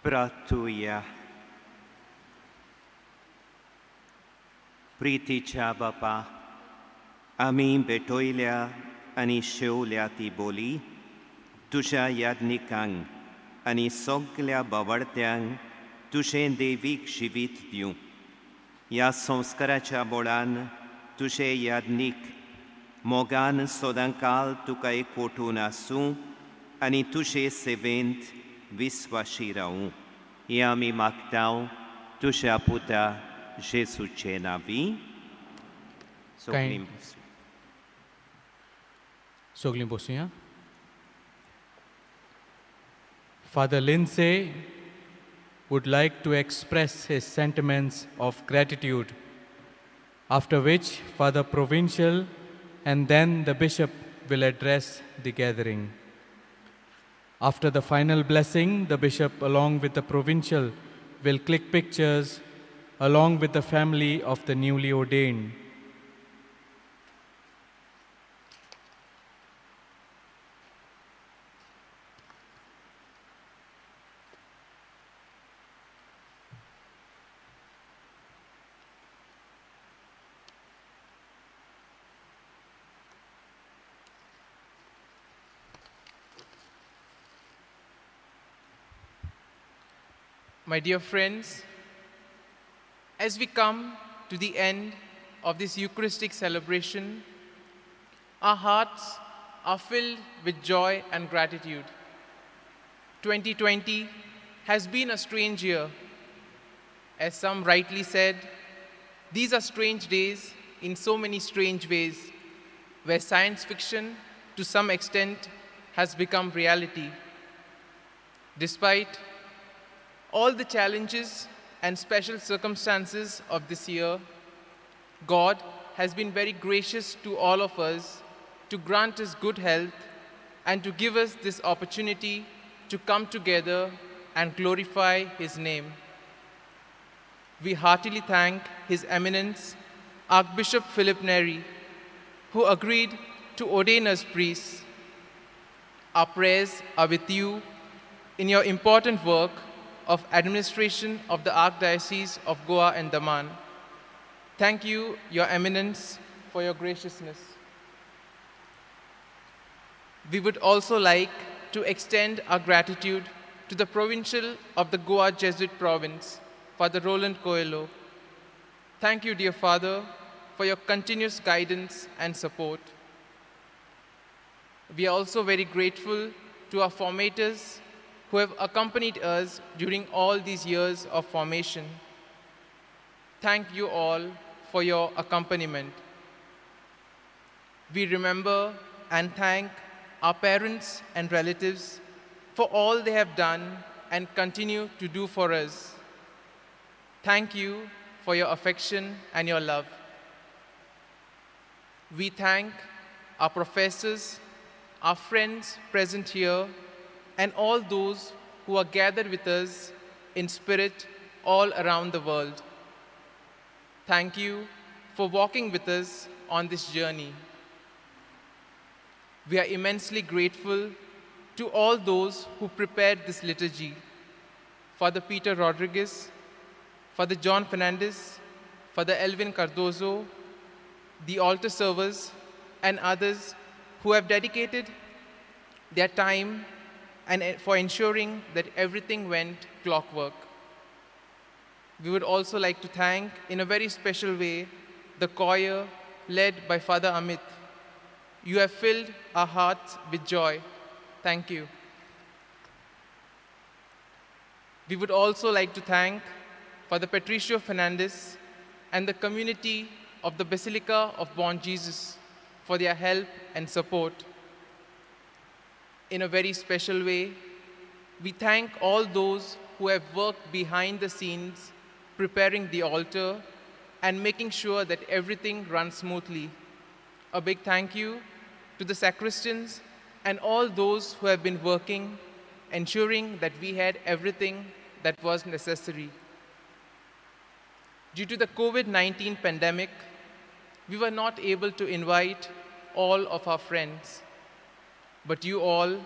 प्रार्थूया. प्रितीच्या बापा, आमी भेटोयल्या आनी शेवल्या ती बोली तुज्या याज्ञिकांक आनी सगल्या बावडत्यांक तुजें देवीक जिवीत दिवं. ह्या संस्काराच्या बोडान तुजे याज्ञीक मोगान सोदांकाल तुका एकवटून आसूं आनी तुजे सेवेंत विस्वाशी रावूं. हें आमी मागतांव तुज्या पुता जेसूचे नांवी. Soglim Bosuya. Father Lindsay would like to express his sentiments of gratitude, after which Father Provincial and then the Bishop will address the gathering. After the final blessing, the Bishop along with the Provincial will click pictures along with the family of the newly ordained. My dear friends, as we come to the end of this Eucharistic celebration, our hearts are filled with joy and gratitude. 2020 has been a strange year. As some rightly said, these are strange days in so many strange ways, where science fiction, to some extent, has become reality. Despite all the challenges and special circumstances of this year, God has been very gracious to all of us to grant us good health and to give us this opportunity to come together and glorify His name. We heartily thank His Eminence, Archbishop Philip Neri, who agreed to ordain us priests. Our prayers are with you in your important work of administration of the Archdiocese of Goa and Daman. Thank you, Your Eminence, for your graciousness. We would also like to extend our gratitude to the Provincial of the Goa Jesuit Province, Father Roland Coelho. Thank you, dear Father, for your continuous guidance and support. We are also very grateful to our formators who have accompanied us during all these years of formation. Thank you all for your accompaniment. We remember and thank our parents and relatives for all they have done and continue to do for us. Thank you for your affection and your love. We thank our professors, our friends present here, and all those who are gathered with us in spirit all around the world. Thank you for walking with us on this journey. We are immensely grateful to all those who prepared this liturgy, Father Peter Rodriguez, Father John Fernandez, Father Elvin Cardozo, the altar servers, and others who have dedicated their time and for ensuring that everything went clockwork. We would also like to thank, in a very special way, the choir led by Father Amit. You have filled our hearts with joy. Thank you. We would also like to thank Father Patricio Fernandez and the community of the Basilica of Born Jesus for their help and support. In a very special way, we thank all those who have worked behind the scenes, preparing the altar and making sure that everything runs smoothly. A big thank you to the sacristans and all those who have been working, ensuring that we had everything that was necessary. Due to the COVID-19 pandemic, we were not able to invite all of our friends, but you all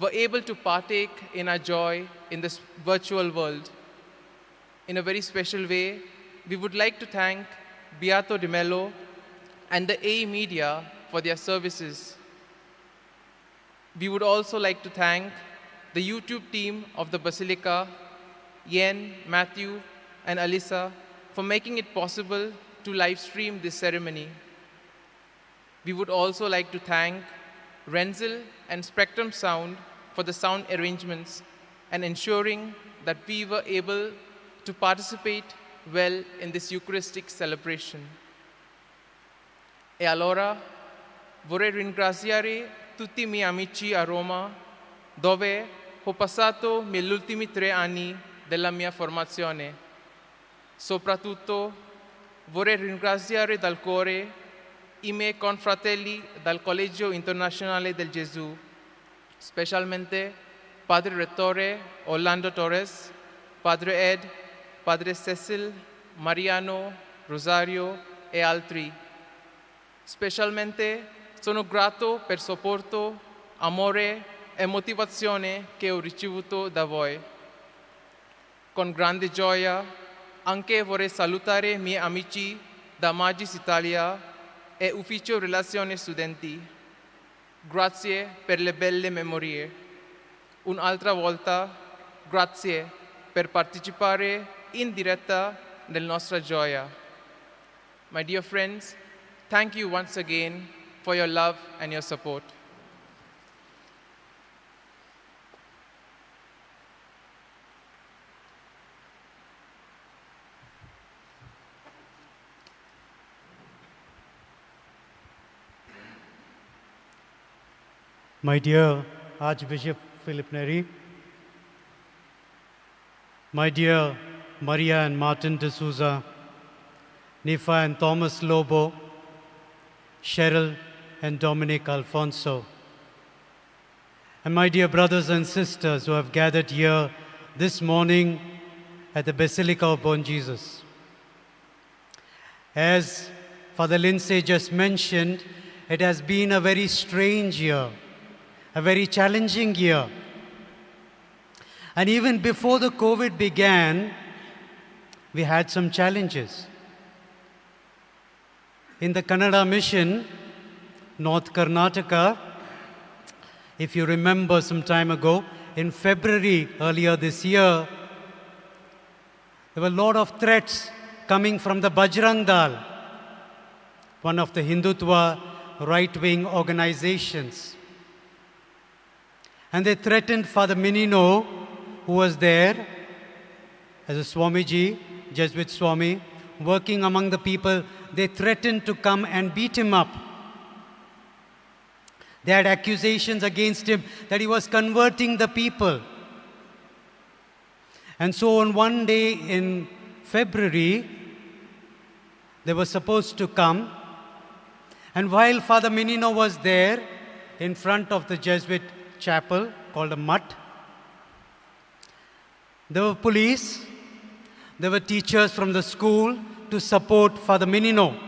were able to partake in our joy in this virtual world. In a very special way, we would like to thank Beato Di Mello and the AE Media for their services. We would also like to thank the YouTube team of the Basilica, Yen, Matthew, and Alyssa, for making it possible to live stream this ceremony. We would also like to thank Renzel and Spectrum Sound for the sound arrangements and ensuring that we were able to participate well in this Eucharistic celebration. E allora vorrei ringraziare tutti i miei amici a Roma, dove ho passato gli ultimi 3 anni della mia formazione. Soprattutto vorrei ringraziare dal cuore i miei confratelli dal Collegio Internazionale del Gesù, specialmente Padre Rettore Orlando Torres, Padre Ed, Padre Cecil, Mariano, Rosario e altri. Specialmente sono grato per supporto, amore e motivazione che ho ricevuto da voi. Con grande gioia anche vorrei salutare i miei amici da Magis Italia e Ufficio Relazioni Studenti. Grazie per le belle memorie. Un'altra volta, grazie per partecipare in diretta nella nostra gioia. My dear friends, thank you once again for your love and your support. My dear Archbishop Philip Neri, my dear Maria and Martin de Souza, Nifa and Thomas Lobo, Cheryl and Dominic Alfonso, And my dear brothers and sisters who have gathered here this morning at the Basilica of Born Jesus. As Father Lindsay just mentioned, it has been a very strange year, a very challenging year. And even before the COVID began, we had some challenges. In the Kannada mission, North Karnataka, if you remember some time ago, in February earlier this year, there were a lot of threats coming from the Bajrang Dal, one of the Hindutva right-wing organizations. And they threatened Father Menino, who was there as a Swamiji, Jesuit Swami, working among the people. They threatened to come and beat him up. They had accusations against him that he was converting the people. And so on one day in February, they were supposed to come. And while Father Menino was there in front of the Jesuit chapel called a mutt, there were police, there were teachers from the school to support Father Menino.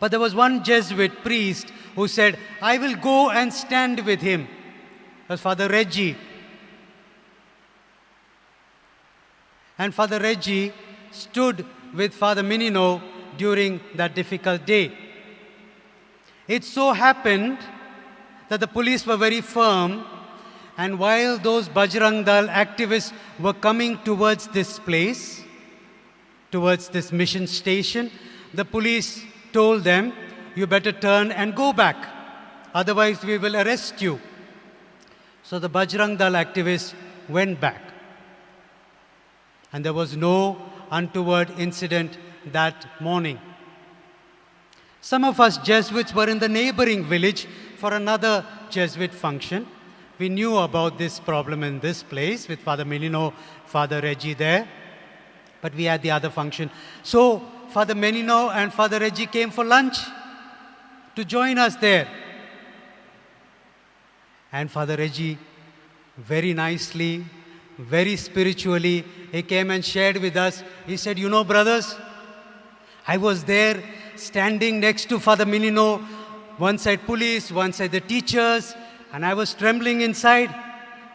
But there was one Jesuit priest who said, I will go and stand with him. It was Father Reggie. And Father Reggie stood with Father Menino during that difficult day. It so happened that the police were very firm, and while those Bajrang Dal activists were coming towards this place, towards this mission station, the police told them, you better turn and go back, otherwise we will arrest you. So the Bajrang Dal activists went back. And there was no untoward incident that morning. Some of us Jesuits were in the neighboring village for another Jesuit function. We knew about this problem in this place with Father Menino, Father Reggie there, but we had the other function. So Father Menino and Father Reggie came for lunch to join us there. And Father Reggie, very nicely, very spiritually, he came and shared with us. He said, you know, brothers, I was there standing next to Father Menino, one side police, one side the teachers, and I was trembling inside.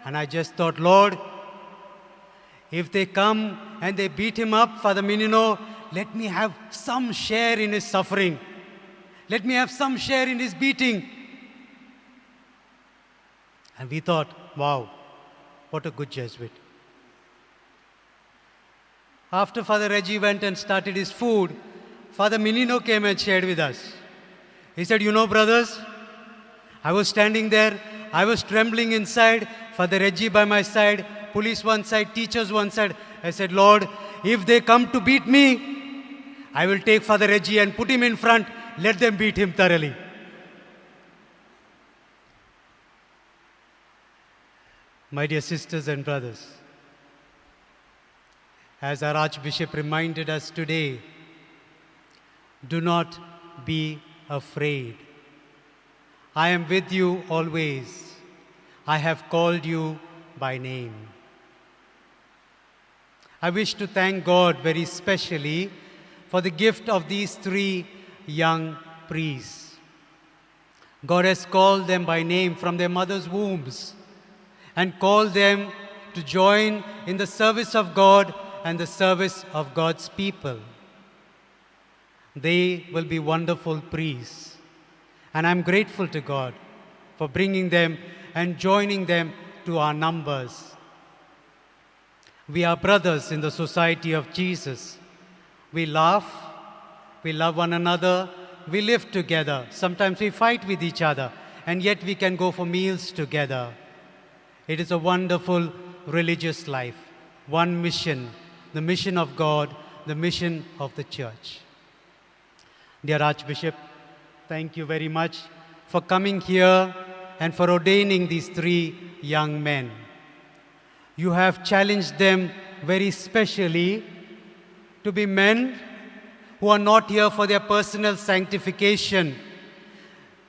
And I just thought, Lord, if they come and they beat him up, Father Menino, let me have some share in his suffering. Let me have some share in his beating. And we thought, wow, what a good Jesuit. After Father Reggie went and started his food, Father Menino came and shared with us. He said, you know, brothers, I was standing there, I was trembling inside, Father Reggie by my side, police one side, teachers one side. I said, Lord, if they come to beat me, I will take Father Reggie and put him in front, let them beat him thoroughly. My dear sisters and brothers, as our Archbishop reminded us today, do not be afraid. I am with you always. I have called you by name. I wish to thank God very specially for the gift of these 3 young priests. God has called them by name from their mother's wombs and called them to join in the service of God and the service of God's people. They will be wonderful priests. And I'm grateful to God for bringing them and joining them to our numbers. We are brothers in the society of Jesus. We laugh, we love one another, we live together. Sometimes we fight with each other, and yet we can go for meals together. It is a wonderful religious life. One mission, the mission of God, the mission of the Church. Dear Archbishop, thank you very much for coming here and for ordaining these 3 young men. You have challenged them very specially to be men who are not here for their personal sanctification.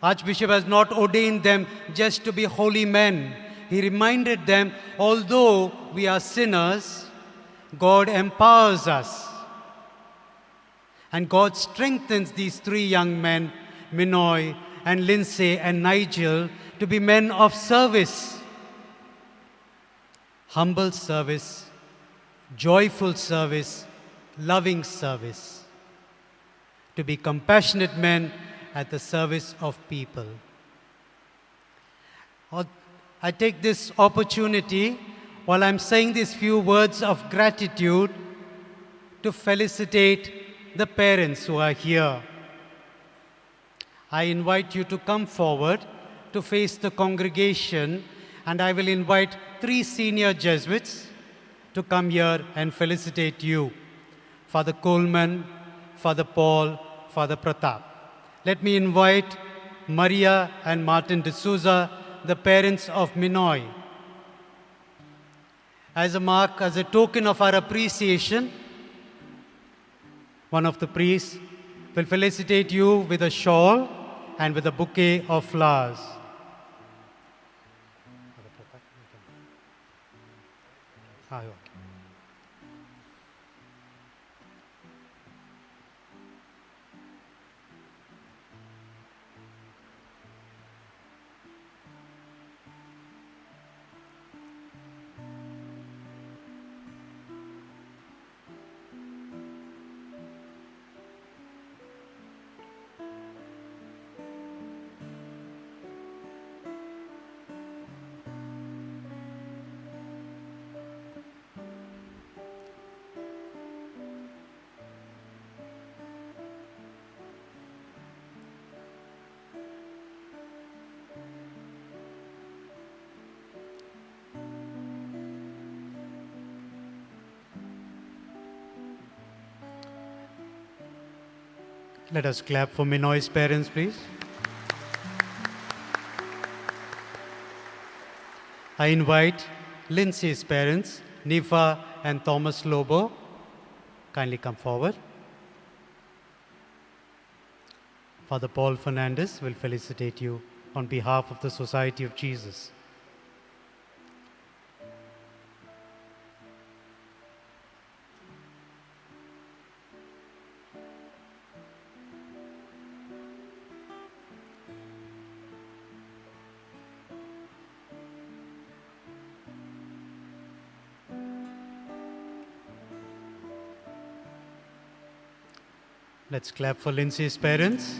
Archbishop has not ordained them just to be holy men. He reminded them, although we are sinners, God empowers us. And God strengthens these three young men, Minoy and Lindsay and Nigel, to be men of service. Humble service, joyful service, loving service. To be compassionate men at the service of people. I take this opportunity while I'm saying these few words of gratitude to felicitate the parents who are here. I invite you to come forward to face the congregation, and I will invite 3 senior Jesuits to come here and felicitate you. Father Coleman, Father Paul, Father Pratap. Let me invite Maria and Martin D'Souza, the parents of Minoy. As a token of our appreciation, one of the priests will felicitate you with a shawl and with a bouquet of flowers. Let us clap for Minoy's parents, please. I invite Lindsay's parents, Nifa and Thomas Lobo. Kindly come forward. Father Paul Fernandez will felicitate you on behalf of the Society of Jesus. Let's clap for Lindsay's parents.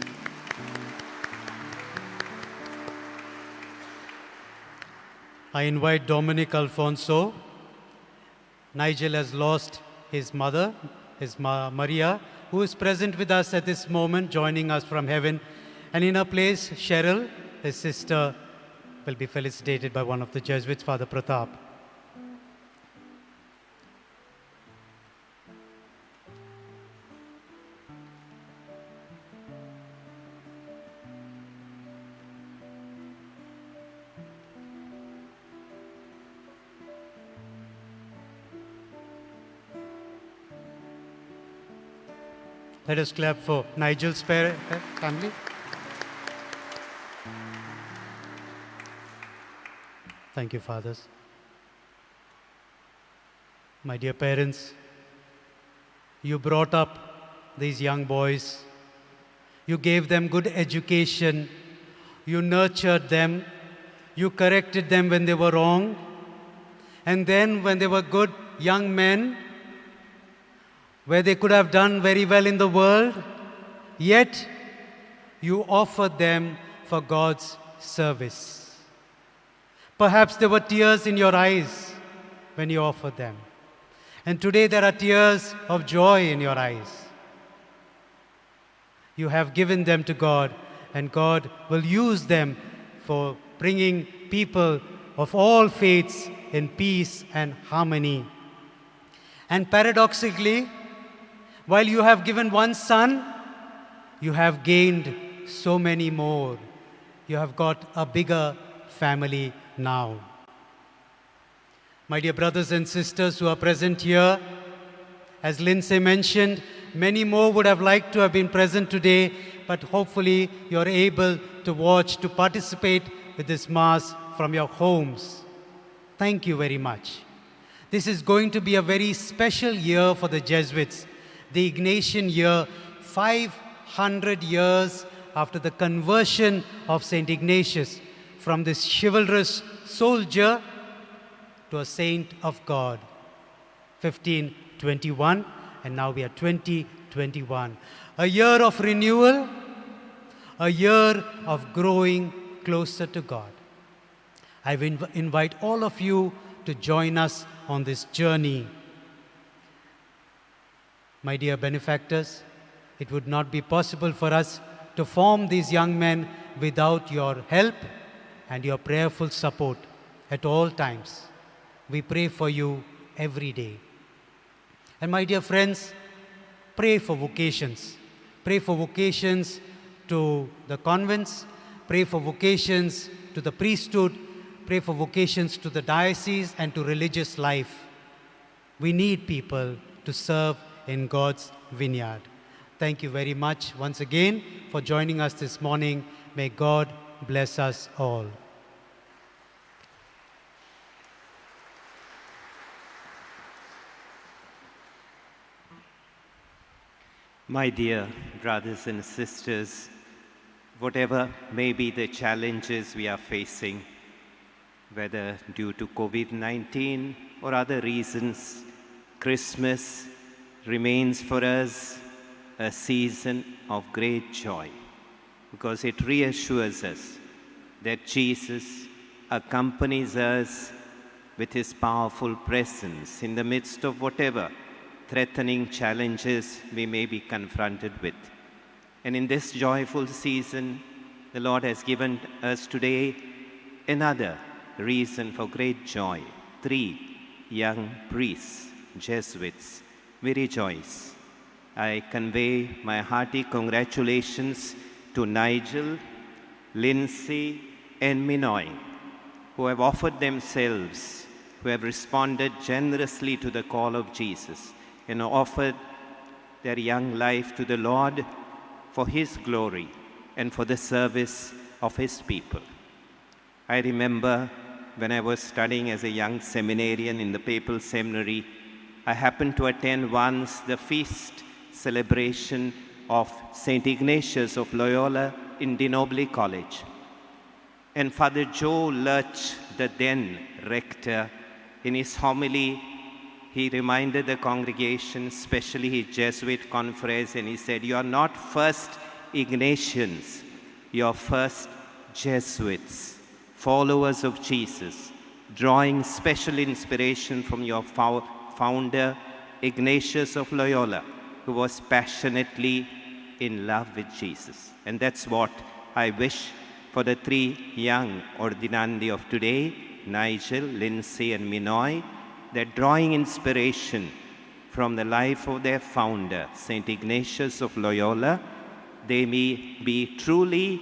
I invite Dominic Alfonso. Nigel has lost his mother, Maria, who is present with us at this moment, joining us from heaven. And in her place, Cheryl, his sister, will be felicitated by one of the Jesuits, Father Pratap. Let us clap for Nigel's family. Thank you, fathers. My dear parents, you brought up these young boys. You gave them good education. You nurtured them. You corrected them when they were wrong. And then when they were good young men, where they could have done very well in the world, yet you offered them for God's service. Perhaps there were tears in your eyes when you offered them. And today there are tears of joy in your eyes. You have given them to God, and God will use them for bringing people of all faiths in peace and harmony. And paradoxically, while you have given one son, you have gained so many more. You have got a bigger family now. My dear brothers and sisters who are present here, as Lindsay mentioned, many more would have liked to have been present today, but hopefully you're able to watch, to participate with this Mass from your homes. Thank you very much. This is going to be a very special year for the Jesuits, the Ignatian year, 500 years after the conversion of St. Ignatius from this chivalrous soldier to a saint of God. 1521, and now we are 2021. A year of renewal, a year of growing closer to God. I invite all of you to join us on this journey. My dear benefactors, it would not be possible for us to form these young men without your help and your prayerful support at all times. We pray for you every day. And my dear friends, pray for vocations. Pray for vocations to the convents. Pray for vocations to the priesthood. Pray for vocations to the diocese and to religious life. We need people to serve in God's vineyard. Thank you very much once again for joining us this morning. May God bless us all. My dear brothers and sisters, whatever may be the challenges we are facing, whether due to COVID-19 or other reasons, Christmas remains for us a season of great joy because it reassures us that Jesus accompanies us with his powerful presence in the midst of whatever threatening challenges we may be confronted with. And in this joyful season, the Lord has given us today another reason for great joy. 3 young priests, Jesuits. We rejoice. I convey my hearty congratulations to Nigel, Lindsay, and Minoy, who have offered themselves, who have responded generously to the call of Jesus and offered their young life to the Lord for his glory and for the service of his people. I remember when I was studying as a young seminarian in the Papal Seminary, I happened to attend once the feast celebration of St. Ignatius of Loyola in Denobli College. And Father Joe Lurch, the then rector, in his homily, he reminded the congregation, especially his Jesuit confreres, and he said, "You are not first Ignatians, you are first Jesuits, followers of Jesus, drawing special inspiration from your founder, Ignatius of Loyola, who was passionately in love with Jesus." And that's what I wish for the 3 young ordinandi of today, Nigel, Lindsay, and Minoy, that drawing inspiration from the life of their founder, St. Ignatius of Loyola, they may be truly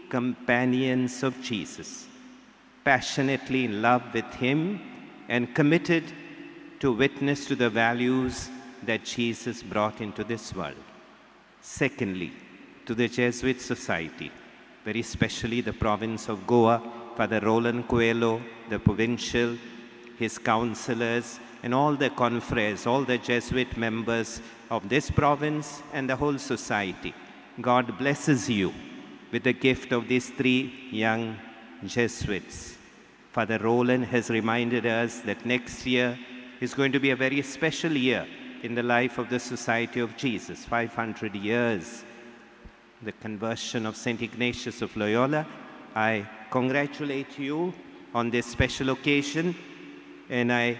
companions of Jesus, passionately in love with him and committed to witness to the values that Jesus brought into this world. Secondly, to the Jesuit Society, very especially the province of Goa, Father Roland Coelho, the provincial, his counselors, and all the confreres, all the Jesuit members of this province and the whole society. God blesses you with the gift of these 3 young Jesuits. Father Roland has reminded us that next year is going to be a very special year in the life of the Society of Jesus, 500 years, the conversion of St. Ignatius of Loyola. I congratulate you on this special occasion, and I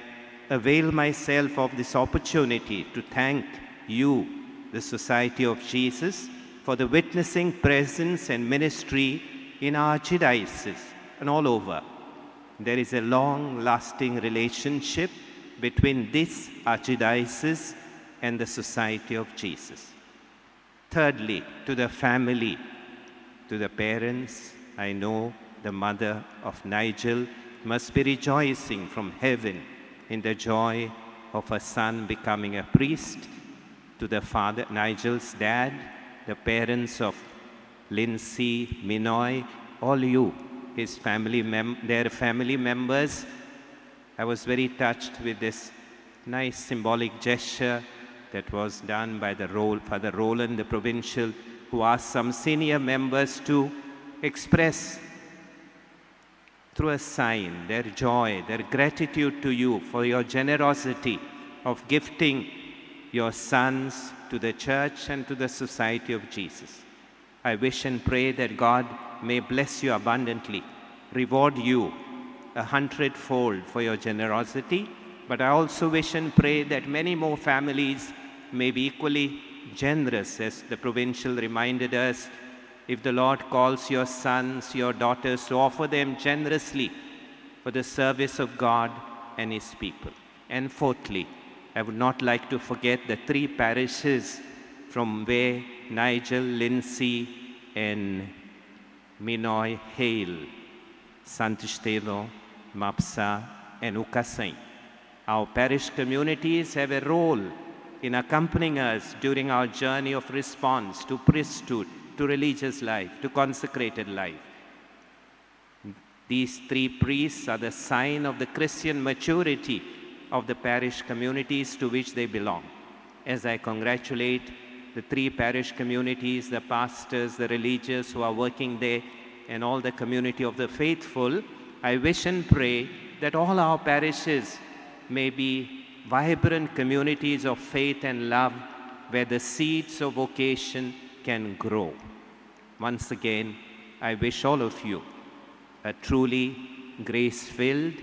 avail myself of this opportunity to thank you, the Society of Jesus, for the witnessing presence and ministry in our archdiocese and all over. There is a long-lasting relationship between this archdiocese and the Society of Jesus. Thirdly, to the family, to the parents, I know the mother of Nigel must be rejoicing from heaven in the joy of her son becoming a priest. To the father, Nigel's dad, the parents of Lindsay, Minoy, all you, his their family members. I was very touched with this nice symbolic gesture that was done by Father Roland, the provincial, who asked some senior members to express through a sign their joy, their gratitude to you for your generosity of gifting your sons to the church and to the society of Jesus. I wish and pray that God may bless you abundantly, reward you 100-fold for your generosity, but I also wish and pray that many more families may be equally generous, as the provincial reminded us. If the Lord calls your sons, your daughters, to offer them generously for the service of God and His people. And fourthly, I would not like to forget the 3 parishes from where Nigel, Lindsay, and Minoy hail: Santistevo, Mapsa, and Ukasay. Our parish communities have a role in accompanying us during our journey of response to priesthood, to religious life, to consecrated life. These 3 priests are the sign of the Christian maturity of the parish communities to which they belong. As I congratulate the 3 parish communities, the pastors, the religious who are working there, and all the community of the faithful, I wish and pray that all our parishes may be vibrant communities of faith and love where the seeds of vocation can grow. Once again, I wish all of you a truly grace-filled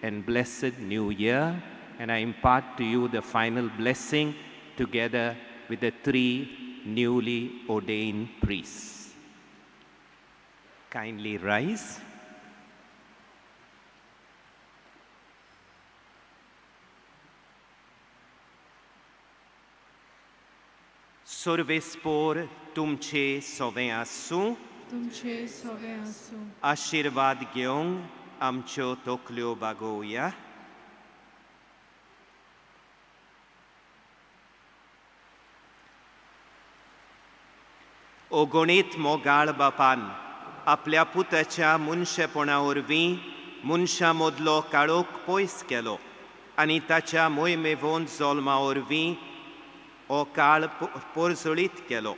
and blessed new year, and I impart to you the final blessing together with the 3 newly ordained priests. Kindly rise. सर्वेस्पोर तुमचे सोवे आसूं, तुमचे सोवे आसूं, आशीर्वाद घेवंक आमच्यो तोकल्यो बागोवया. ओगोणीत मोगाळ बापान आपल्या पुताच्या मनशेपणा वरवीं मनशा मदलो काळोख पयस केलो आनी ताच्या मोहिमेवंत जल्मा वरवीं हो काळ पोरजळीत केलो.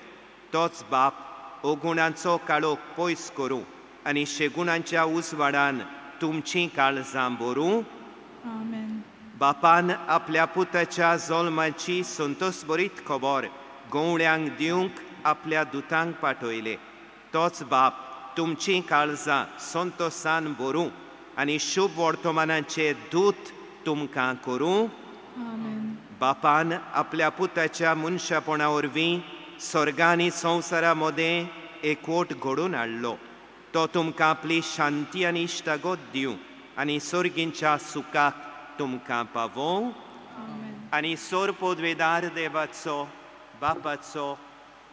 तोच बाप ओगुणांचो काळोख पयस करूं आनी शेगुणांच्या उजवाडान तुमचीं काळजां भरूं. आमेन. बापान आपल्या पुताच्या जल्माची संतोशभरीत खबर गवळ्यांक दिवंक आपल्या दुतांक पाठयले. तोच बाप तुमचीं काळजां संतोशान भरूं आनी शुभ वर्तमानाचे दूत तुमकां करूं. आमेन. बापान आपल्या पुताच्या मनशापणा वरवीं स्वर्गा आनी संवसारा मदें एकवट घडोवन हाडलो. तो तुमकां आपली शांती आनी इश्टागत दिवं आनी सर्गींच्या सुखाक तुमकां पावों. आनी सोर पोदवेदार देवाचो, बापाचो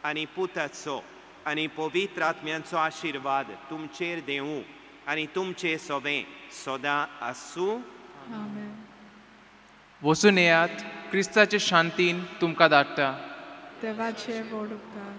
आनी पुताचो आनी पवित्र आत्म्यांचो आशिर्वाद तुमचेर देवूं आनी तुमचे सोबें सदां आसूं. आमेन. वचून येयात, क्रिस्ताचे शांतीन तुमकां धाडटा. देवाचे व्हड उपकार.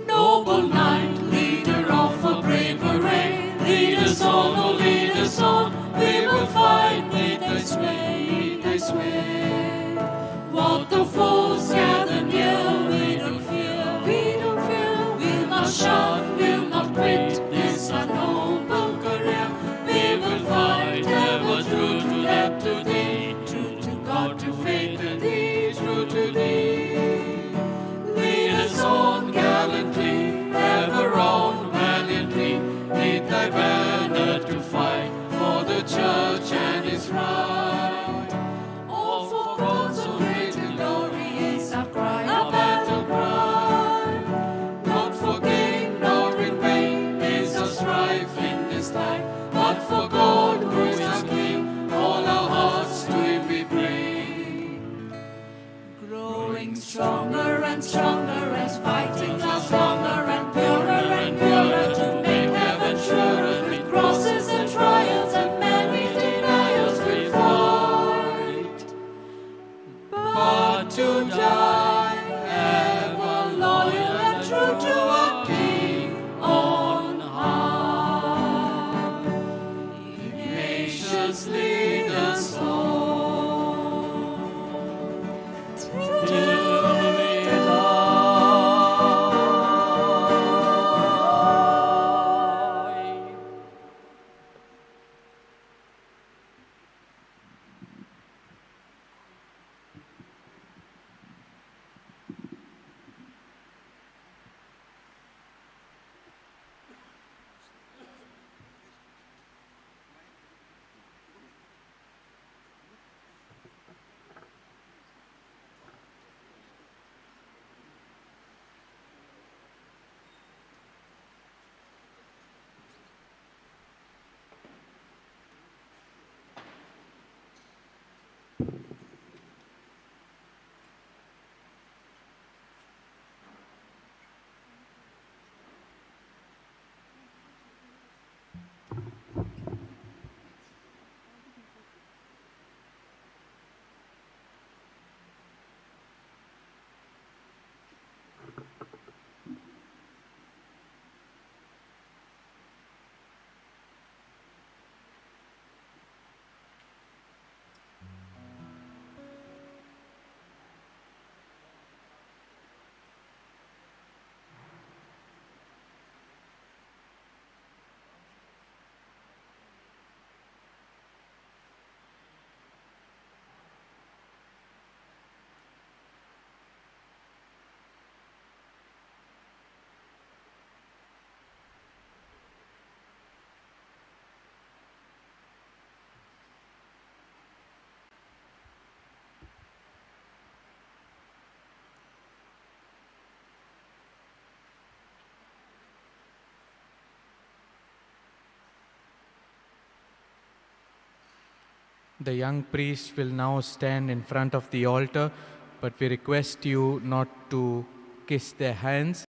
Noble knight, leader of a brave array, lead us on, oh lead us on, we will fight with thy sway. What the foes gather near, we don't fear, we'll not shun, we'll not quit this our noble career. We will fight ever true to that to thee, true to God, to faith and thee, true to thee. Lead us on gallantly, ever on valiantly, lead thy banner to fight for the church and its right. All for God so great and glory is our cry, our battle cry. Not for gain nor in vain is our strife in this life, but for God who is our King, all our hearts to Him we bring. Growing stronger and stronger as fighting lasts longer and purer to make heaven surer with crosses and trials. would die, ever loyal and true to our King on high. Ignatius, lead us on till we die. The young priest will now stand in front of the altar, but we request you not to kiss their hands